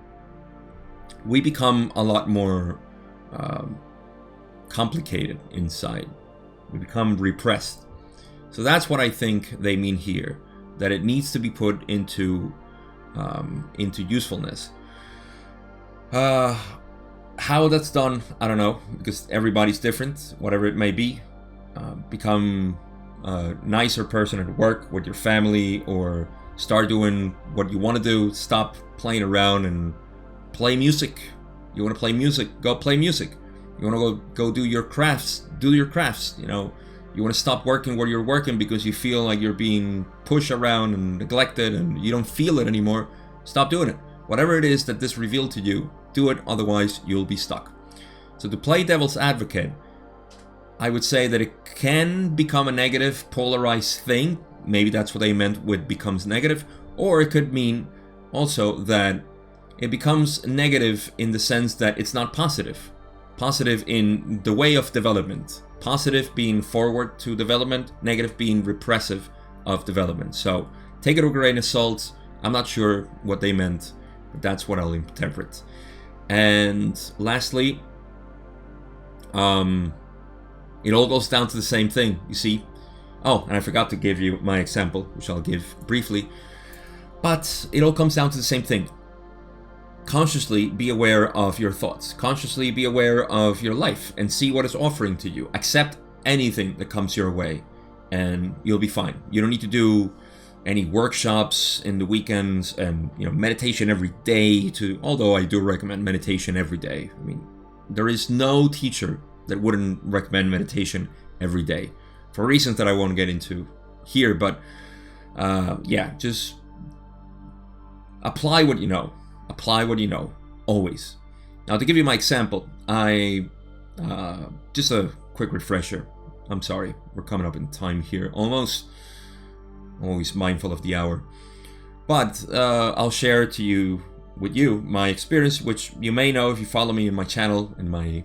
we become a lot more complicated inside. We become repressed. So that's what I think they mean here, that it needs to be put into usefulness. How that's done, I don't know, because everybody's different, whatever it may be. Become a nicer person at work with your family, or start doing what you want to do. Stop playing around and play music. You want to play music, go play music. You want to go do your crafts, do your crafts. You want to stop working where you're working because you feel like you're being pushed around and neglected and you don't feel it anymore. Stop doing it. Whatever it is that this revealed to you, do it, otherwise you'll be stuck. So to play devil's advocate, I would say that it can become a negative, polarized thing. Maybe that's what they meant with becomes negative. Or it could mean also that it becomes negative in the sense that it's not positive. Positive in the way of development. Positive being forward to development, negative being repressive of development. So take it with a grain of salt. I'm not sure what they meant, but that's what I'll interpret. And lastly, it all goes down to the same thing, you see. Oh, and I forgot to give you my example, which I'll give briefly. But it all comes down to the same thing. Consciously be aware of your thoughts. Consciously be aware of your life and see what it's offering to you. Accept anything that comes your way and you'll be fine. You don't need to do any workshops in the weekends and meditation every day, although I do recommend meditation every day. I mean, there is no teacher that wouldn't recommend meditation every day for reasons that I won't get into here, but just apply what you know. Apply what you know, always. Now, to give you my example, just a quick refresher. I'm sorry, we're coming up in time here, almost. Always mindful of the hour. But I'll share with you my experience, which you may know if you follow me in my channel and my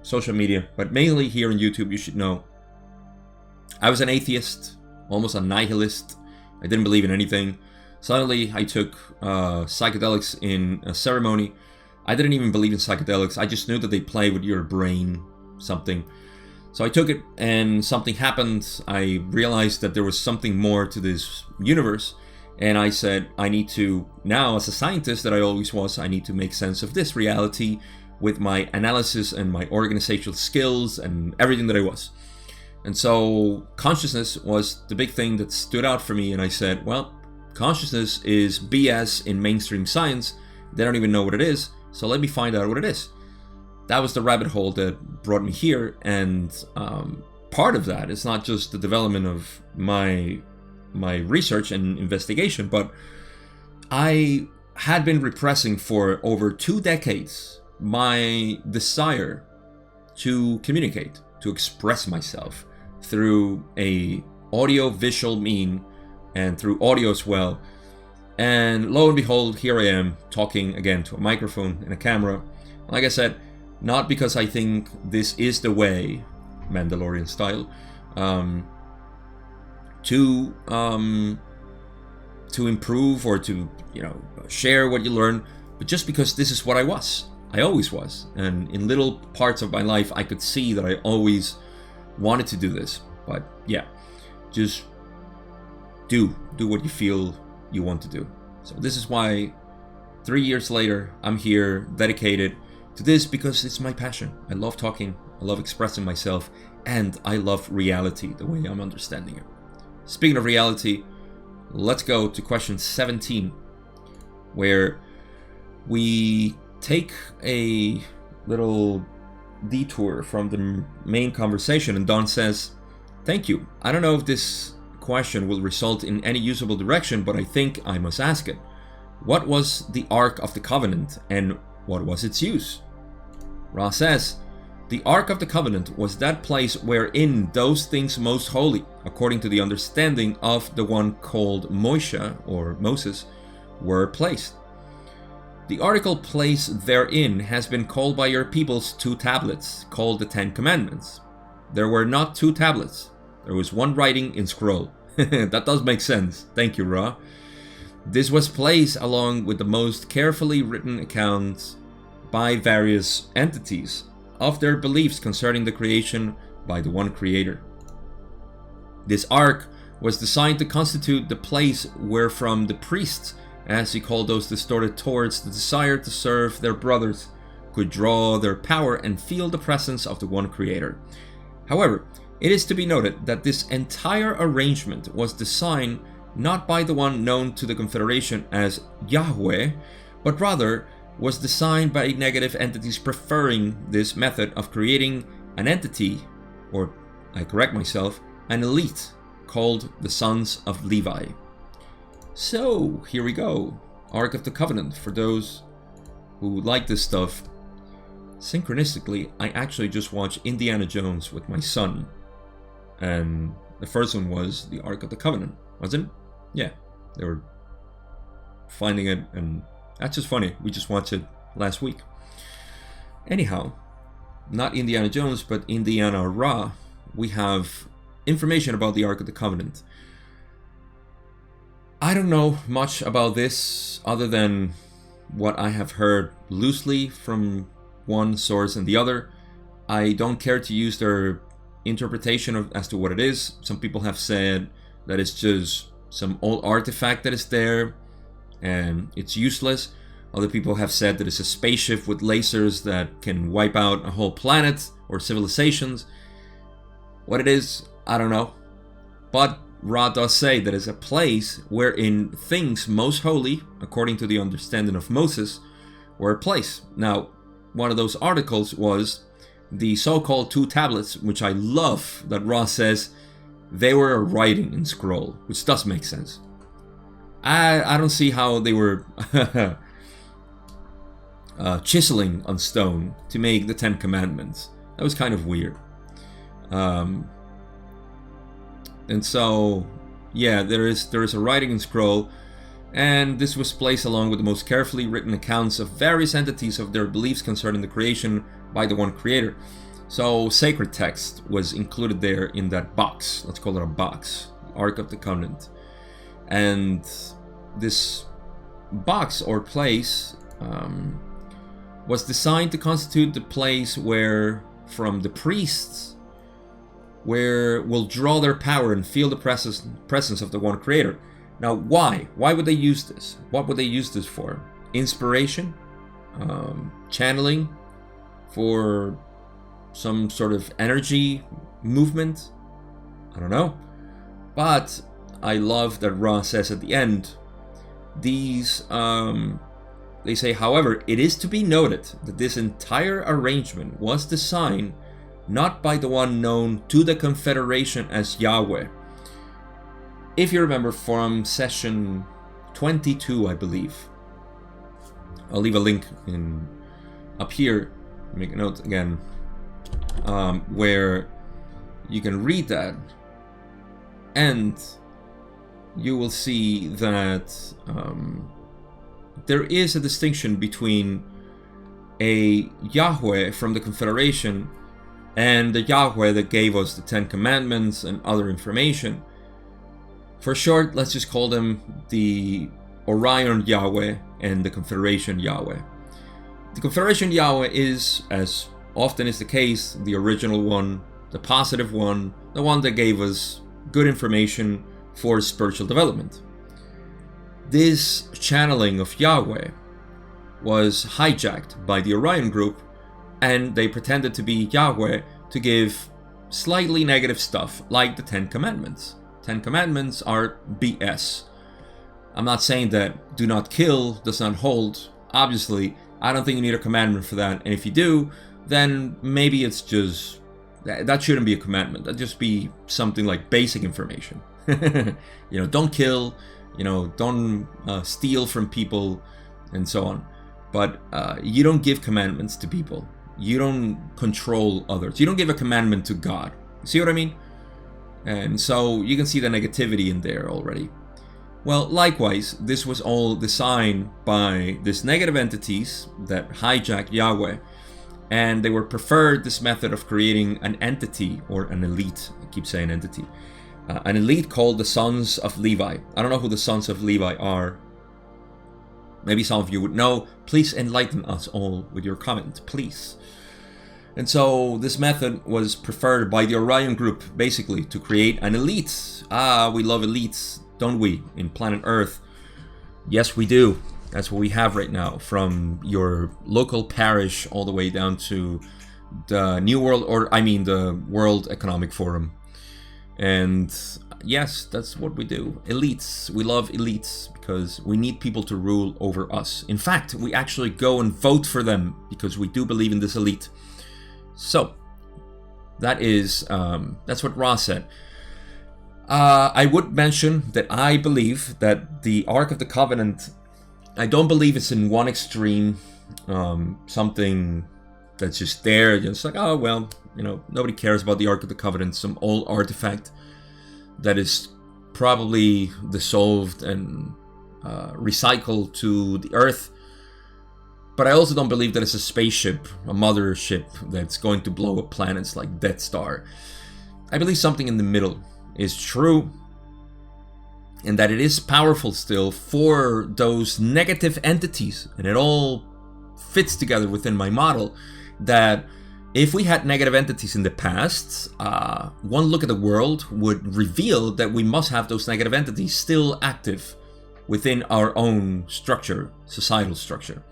social media, but mainly here on YouTube, you should know. I was an atheist, almost a nihilist. I didn't believe in anything. Suddenly, I took psychedelics in a ceremony. I didn't even believe in psychedelics. I just knew that they play with your brain, something. So I took it and something happened. I realized that there was something more to this universe. And I said, I need to, now as a scientist that I always was, I need to make sense of this reality with my analysis and my organizational skills and everything that I was. And so consciousness was the big thing that stood out for me. And I said, well, consciousness is BS in mainstream science. They don't even know what it is. So let me find out what it is. That was the rabbit hole that brought me here. And part of that is not just the development of my research and investigation, but I had been repressing for over 2 decades my desire to communicate, to express myself through a audio visual mean and through audio as well. And lo and behold, here I am talking again to a microphone and a camera. Like I said, not because I think this is the way, Mandalorian style, to improve or to, share what you learn, but just because this is what I was. I always was. And in little parts of my life, I could see that I always wanted to do this. But yeah, just do what you feel you want to do. So this is why 3 years later, I'm here dedicated to this, because it's my passion. I love talking, I love expressing myself, and I love reality the way I'm understanding it. Speaking of reality, let's go to question 17, where we take a little detour from the main conversation, and Don says, thank you. I don't know if this question will result in any usable direction, but I think I must ask it. What was the Ark of the Covenant, and what was its use? Ra says, the Ark of the Covenant was that place wherein those things most holy, according to the understanding of the one called Moshe, or Moses, were placed. The article place therein has been called by your peoples 2 tablets, called the 10 Commandments. There were not 2 tablets. There was one writing in scroll. That does make sense. Thank you, Ra. This was placed along with the most carefully written accounts by various entities of their beliefs concerning the creation by the one creator. This ark was designed to constitute the place wherefrom the priests, as he called those distorted towards the desire to serve their brothers, could draw their power and feel the presence of the one creator. However, it is to be noted that this entire arrangement was designed not by the one known to the Confederation as Yahweh, but rather was designed by negative entities preferring this method of creating an entity, or I correct myself, an elite called the Sons of Levi. So here we go, Ark of the Covenant. For those who like this stuff, synchronistically, I actually just watched Indiana Jones with my son, and the first one was the Ark of the Covenant, wasn't it? Yeah, they were finding it, and that's just funny. We just watched it last week. Anyhow, not Indiana Jones, but Indiana Ra. We have information about the Ark of the Covenant. I don't know much about this other than what I have heard loosely from one source and the other. I don't care to use their interpretation as to what it is. Some people have said that it's just some old artifact that is there and it's useless. Other people have said that it's a spaceship with lasers that can wipe out a whole planet or civilizations. What it is, I don't know. But Ra does say that it's a place wherein things most holy, according to the understanding of Moses, were placed. Now, one of those articles was the so-called 2 tablets, which I love that Ra says they were a writing in scroll, which does make sense. I don't see how they were chiseling on stone to make the Ten Commandments. That was kind of weird. And so, yeah, there is a writing scroll, and this was placed along with the most carefully written accounts of various entities of their beliefs concerning the creation by the one creator. So sacred text was included there in that box. Let's call it a box. Ark of the Covenant. And this box or place was designed to constitute the place where, from the priests, where will draw their power and feel the presence of the one creator. Now, why? Why would they use this? What would they use this for? Inspiration? Channeling? For some sort of energy movement? I don't know. But I love that Ra says at the end, these, they say, however, it is to be noted that this entire arrangement was designed not by the one known to the Confederation as Yahweh. If you remember from session 22, I believe. I'll leave a link up here, make a note again, where you can read that, and you will see that there is a distinction between a Yahweh from the Confederation and the Yahweh that gave us the Ten Commandments and other information. For short, let's just call them the Orion Yahweh and the Confederation Yahweh. The Confederation Yahweh is, as often is the case, the original one, the positive one, the one that gave us good information for spiritual development. This channeling of Yahweh was hijacked by the Orion group, and they pretended to be Yahweh to give slightly negative stuff, like the Ten Commandments. Ten Commandments are BS. I'm not saying that do not kill does not hold. Obviously, I don't think you need a commandment for that, and if you do, then maybe it's just, that shouldn't be a commandment. That'd just be something like basic information. Don't kill, don't steal from people, and so on. But you don't give commandments to people. You don't control others. You don't give a commandment to God. See what I mean? And so you can see the negativity in there already. Well, likewise, this was all designed by these negative entities that hijacked Yahweh, and they were preferred this method of creating an entity or an elite. I keep saying entity. An elite called the Sons of Levi. I don't know who the Sons of Levi are. Maybe some of you would know. Please enlighten us all with your comment, please. And so this method was preferred by the Orion group, basically, to create an elite. We love elites, don't we, in planet Earth? Yes, we do. That's what we have right now, from your local parish all the way down to the New World Order, the World Economic Forum. And yes, that's what we do. Elites. We love elites because we need people to rule over us. In fact, we actually go and vote for them because we do believe in this elite. So, that's what Ra said. I would mention that I believe that the Ark of the Covenant, I don't believe it's in one extreme, something that's just there, just like, oh, well, nobody cares about the Ark of the Covenant, some old artifact that is probably dissolved and recycled to the Earth. But I also don't believe that it's a spaceship, a mothership that's going to blow up planets like Death Star. I believe something in the middle is true, and that it is powerful still for those negative entities, and it all fits together within my model, that if we had negative entities in the past, one look at the world would reveal that we must have those negative entities still active within our own structure, societal structure.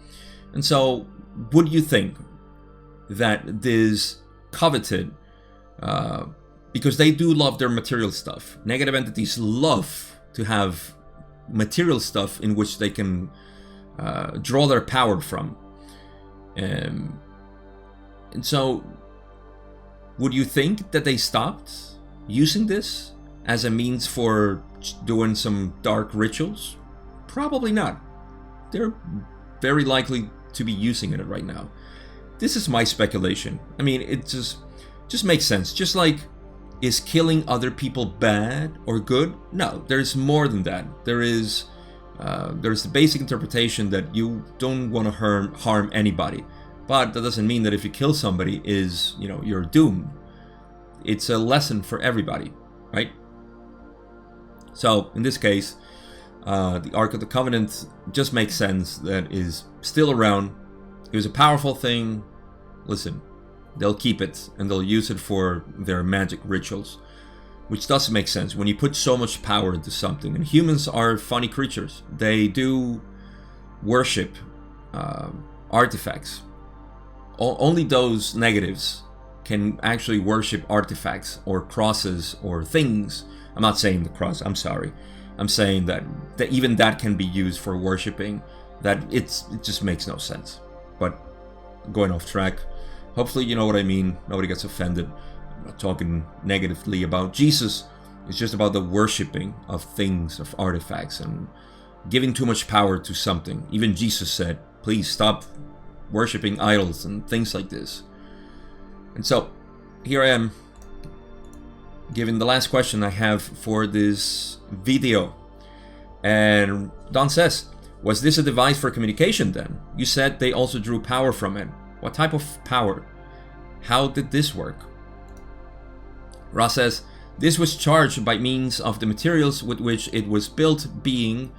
And so, would you think that this coveted, because they do love their material stuff, negative entities love to have material stuff in which they can draw their power from. And so, would you think that they stopped using this as a means for doing some dark rituals? Probably not. They're very likely to be using it right now. This is my speculation. I mean, it just makes sense. Just like, is killing other people bad or good? No, there's more than that. There's the basic interpretation that you don't want to harm anybody, but that doesn't mean that if you kill somebody you're doomed. It's a lesson for everybody, right? So in this case, the Ark of the Covenant just makes sense that is still around. It was a powerful thing. Listen, they'll keep it and they'll use it for their magic rituals, which does make sense when you put so much power into something. And humans are funny creatures. They do worship artifacts. Only those negatives can actually worship artifacts or crosses or things. I'm not saying the cross, I'm sorry. I'm saying that even that can be used for worshipping. That it just makes no sense. But going off track, hopefully you know what I mean. Nobody gets offended. I'm not talking negatively about Jesus. It's just about the worshipping of things, of artifacts, and giving too much power to something. Even Jesus said, please stop worshipping idols and things like this. And so, here I am, giving the last question I have for this video. And Don says, was this a device for communication then? You said they also drew power from it. What type of power? How did this work? Ross says, this was charged by means of the materials with which it was built being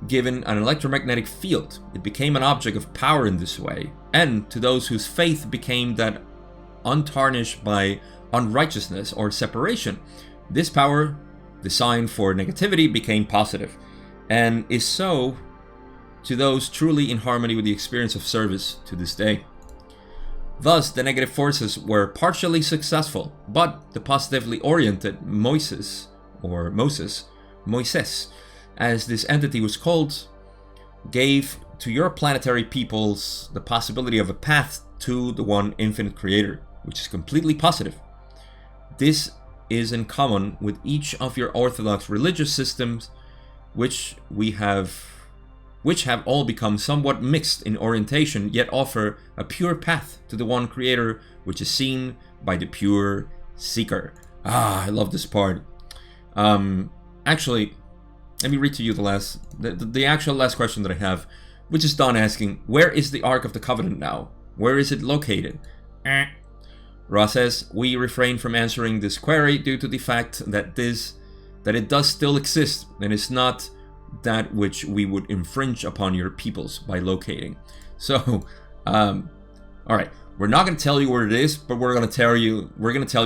given an electromagnetic field. It became an object of power in this way. And to those whose faith became that untarnished by unrighteousness or separation, this power, designed for negativity, became positive, and is so to those truly in harmony with the experience of service to this day. Thus, the negative forces were partially successful, but the positively oriented Moses, as this entity was called, gave to your planetary peoples the possibility of a path to the one infinite creator, which is completely positive. This is in common with each of your orthodox religious systems, which have all become somewhat mixed in orientation, yet offer a pure path to the one creator, which is seen by the pure seeker. I love this part. Actually, let me read to you the actual last question that I have, which is Don asking, where is the Ark of the Covenant now? Where is it located? Ross says, we refrain from answering this query due to the fact that it does still exist and is not that which we would infringe upon your peoples by locating. So, alright, we're not going to tell you where it is, but we're going to tell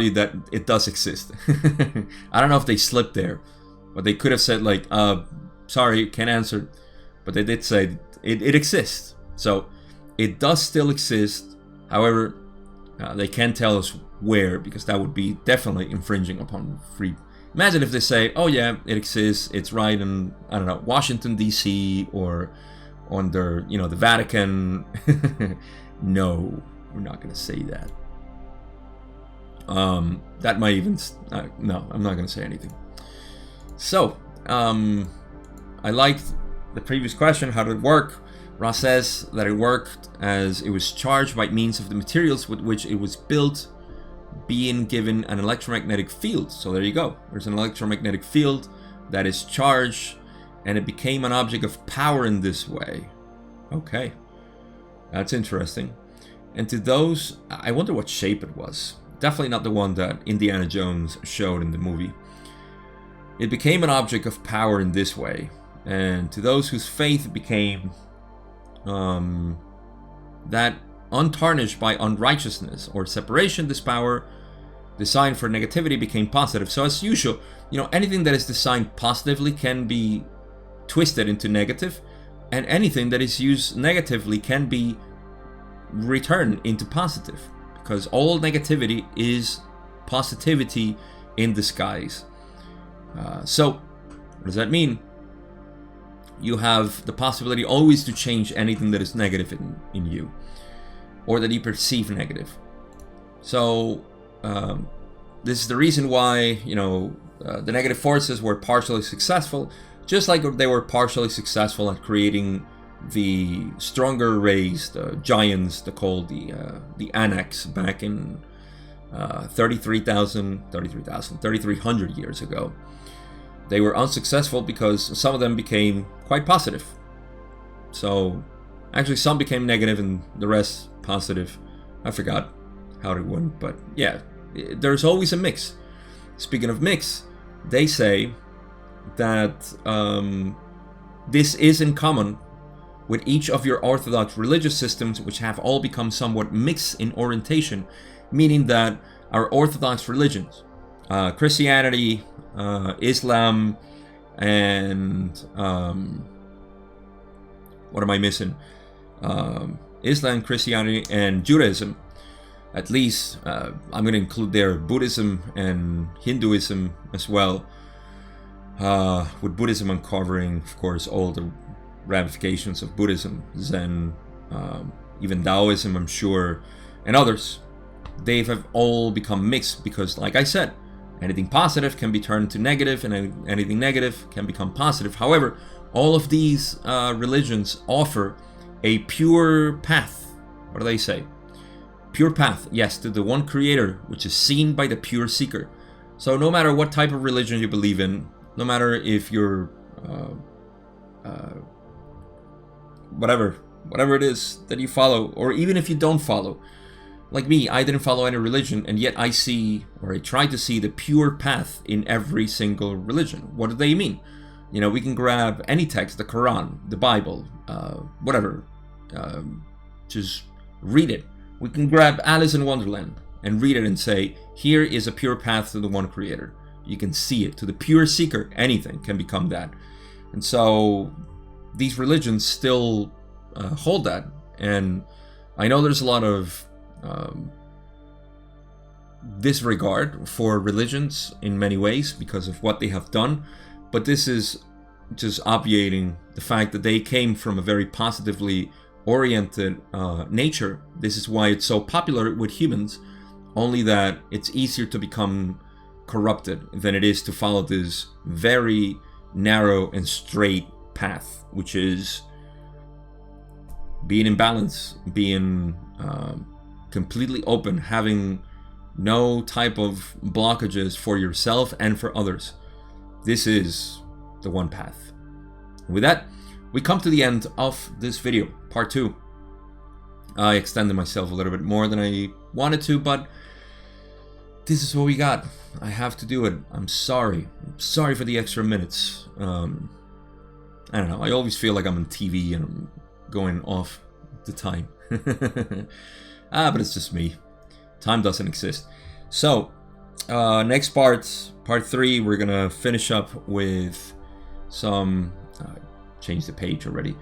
you that it does exist. I don't know if they slipped there, but they could have said like, sorry, can't answer, but they did say it exists. So, it does still exist. However, they can't tell us where, because that would be definitely infringing upon free. Imagine if they say, oh yeah, it exists, it's right in, I don't know, Washington DC or under, the Vatican. No, we're not going to say that. That might even, no, I'm not going to say anything. So, I liked the previous question, how did it work? Ross says that it worked as it was charged by means of the materials with which it was built being given an electromagnetic field. So there you go. There's an electromagnetic field that is charged, and it became an object of power in this way. Okay. That's interesting. And to those, I wonder what shape it was. Definitely not the one that Indiana Jones showed in the movie. It became an object of power in this way. And to those whose faith became that untarnished by unrighteousness or separation, this power designed for negativity became positive. So as usual, anything that is designed positively can be twisted into negative, and anything that is used negatively can be returned into positive, because all negativity is positivity in disguise. So what does that mean? You have the possibility always to change anything that is negative in you, or that you perceive negative. So this is the reason why the negative forces were partially successful, just like they were partially successful at creating the stronger race, the giants, they called the Anaks, back in 3,300 years ago. They were unsuccessful because some of them became quite positive. So actually some became negative and the rest positive. I forgot how it went, but yeah, there's always a mix. Speaking of mix, they say that this is in common with each of your Orthodox religious systems, which have all become somewhat mixed in orientation, meaning that our Orthodox religions, Christianity, Islam, and what am I missing? Islam, Christianity, and Judaism. At least I'm going to include there Buddhism and Hinduism as well. With Buddhism uncovering, of course, all the ramifications of Buddhism, Zen, even Taoism, I'm sure, and others. They have all become mixed because, like I said, anything positive can be turned to negative, and anything negative can become positive. However, all of these religions offer a pure path. What do they say? Pure path, yes, to the one creator, which is seen by the pure seeker. So no matter what type of religion you believe in, no matter if you're whatever it is that you follow, or even if you don't follow. Like me, I didn't follow any religion, and yet I see, or I try to see, the pure path in every single religion. What do they mean? You know, we can grab any text, the Quran, the Bible, whatever, just read it. We can grab Alice in Wonderland and read it and say, here is a pure path to the one creator. You can see it. To the pure seeker, anything can become that. And so these religions still hold that. And I know there's a lot of disregard for religions in many ways because of what they have done. But this is just obviating the fact that they came from a very positively oriented nature. This is why it's so popular with humans, only that it's easier to become corrupted than it is to follow this very narrow and straight path, which is being in balance, being completely open, having no type of blockages for yourself and for others. This is the one path. With that, we come to the end of this video, part 2. I extended myself a little bit more than I wanted to, but this is what we got. I have to do it. I'm sorry. I'm sorry for the extra minutes. I don't know. I always feel like I'm on TV and I'm going off the time. But it's just me. Time doesn't exist. So, next part 3, we're gonna finish up with some... change the page already.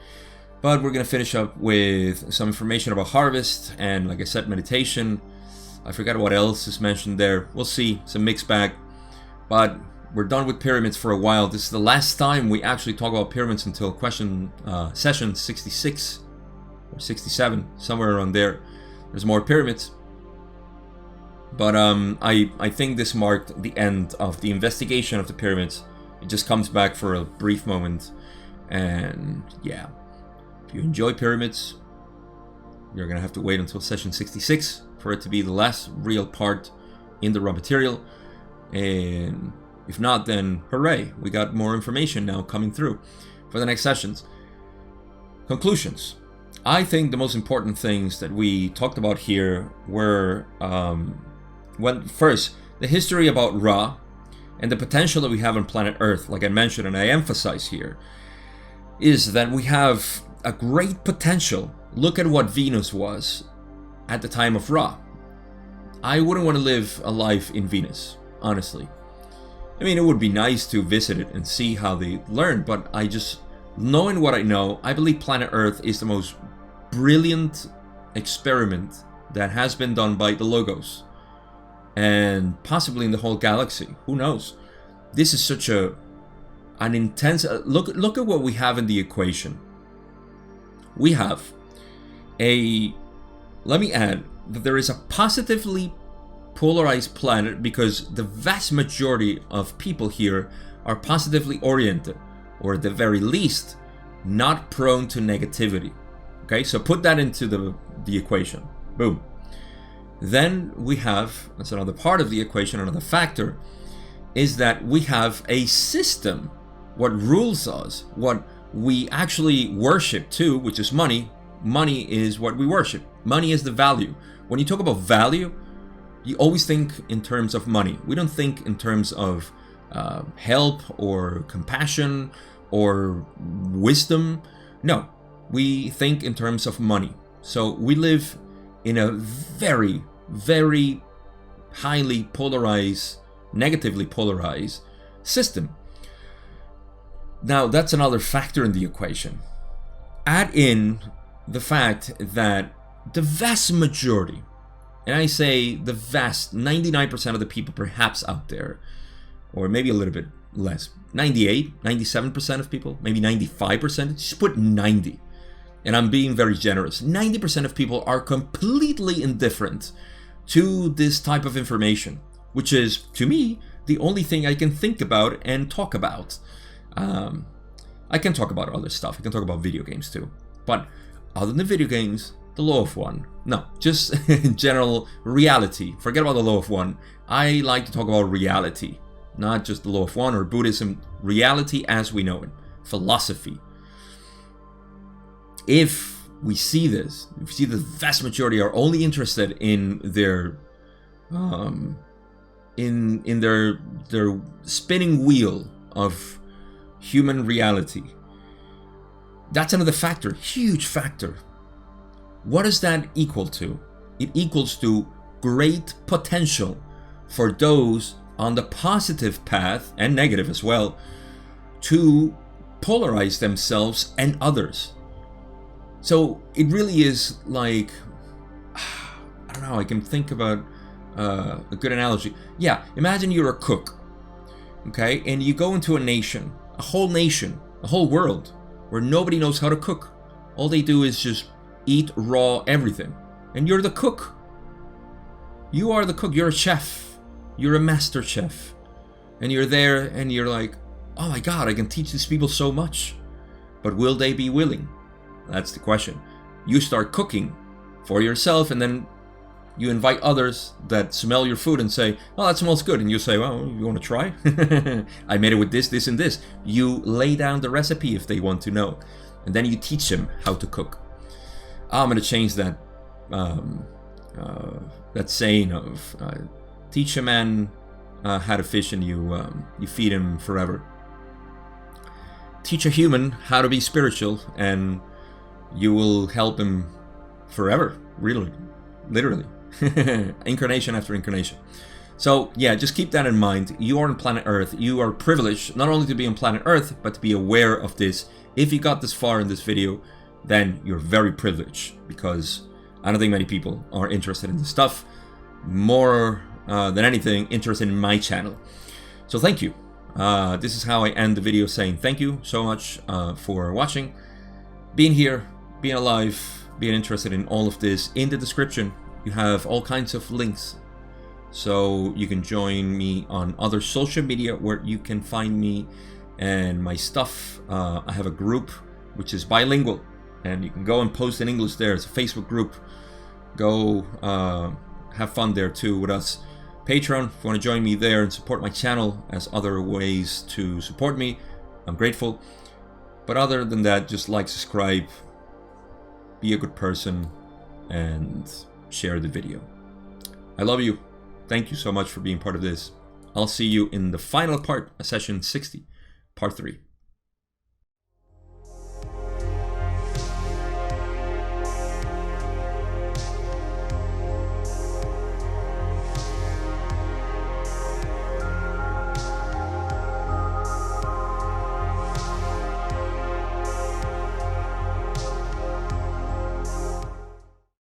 But we're gonna finish up with some information about harvest and, like I said, meditation. I forgot what else is mentioned there. We'll see. It's a mixed bag. But we're done with pyramids for a while. This is the last time we actually talk about pyramids until session 66 or 67, somewhere around there. There's more pyramids. But I think this marked the end of the investigation of the pyramids. It just comes back for a brief moment. And yeah, if you enjoy pyramids, you're gonna have to wait until session 66 for it to be the last real part in the raw material. And if not, then hooray, we got more information now coming through for the next sessions. Conclusions. I think the most important things that we talked about here were first, the history about Ra and the potential that we have on planet Earth, like I mentioned and I emphasize here, is that we have a great potential. Look at what Venus was at the time of Ra. I wouldn't want to live a life in Venus, honestly. I mean, it would be nice to visit it and see how they learned, but I just, knowing what I know, I believe planet Earth is the most brilliant experiment that has been done by the Logos, and possibly in the whole galaxy. Who knows? This is such an intense look at what we have in the equation. We have let me add that there is a positively polarized planet because the vast majority of people here are positively oriented, or at the very least not prone to negativity. Okay, so put that into the equation. Boom. Then we have, that's another part of the equation, another factor, is that we have a system, what rules us, what we actually worship too, which is money. Money is what we worship. Money is the value. When you talk about value, you always think in terms of money. We don't think in terms of help or compassion or wisdom. No, we think in terms of money. So we live in a very, very highly polarized, negatively polarized system. Now, that's another factor in the equation. Add in the fact that the vast majority, and I say the vast 99% of the people perhaps out there, or maybe a little bit less, 98, 97% of people, maybe 95%, just put 90. And I'm being very generous. 90% of people are completely indifferent to this type of information, which is, to me, the only thing I can think about and talk about. I can talk about other stuff. I can talk about video games too. But other than video games, the law of one. No, just in general reality. Forget about the law of one. I like to talk about reality, not just the law of one or Buddhism. Reality as we know it. Philosophy. If we see this, if we see the vast majority are only interested in their in their spinning wheel of human reality, that's another factor, huge factor. What does that equal to? It equals to great potential for those on the positive path, and negative as well, to polarize themselves and others. So it really is like, I don't know, I can think about a good analogy. Yeah, imagine you're a cook, okay? And you go into a nation, a whole world, where nobody knows how to cook. All they do is just eat raw everything. And you're the cook. You are the cook. You're a chef. You're a master chef. And you're there and you're like, oh my God, I can teach these people so much. But will they be willing? That's the question. You start cooking for yourself, and then you invite others that smell your food and say, oh, that smells good. And you say, well, you want to try? I made it with this, this, and this. You lay down the recipe if they want to know. And then you teach them how to cook. I'm going to change that that saying of teach a man how to fish and you feed him forever. Teach a human how to be spiritual and you will help him forever, really, literally. Incarnation after incarnation. So yeah, just keep that in mind. You are on planet Earth. You are privileged not only to be on planet Earth, but to be aware of this. If you got this far in this video, then you're very privileged, because I don't think many people are interested in this stuff. More than anything, interested in my channel. So thank you. This is how I end the video, saying thank you so much for watching, being here, being alive, being interested in all of this. In the description, you have all kinds of links. So you can join me on other social media where you can find me and my stuff. I have a group which is bilingual, and you can go and post in English there. It's a Facebook group. Go have fun there too with us. Patreon, if you want to join me there and support my channel as other ways to support me, I'm grateful. But other than that, just like, subscribe, be a good person, and share the video. I love you. Thank you so much for being part of this. I'll see you in the final part of session 60, part 3.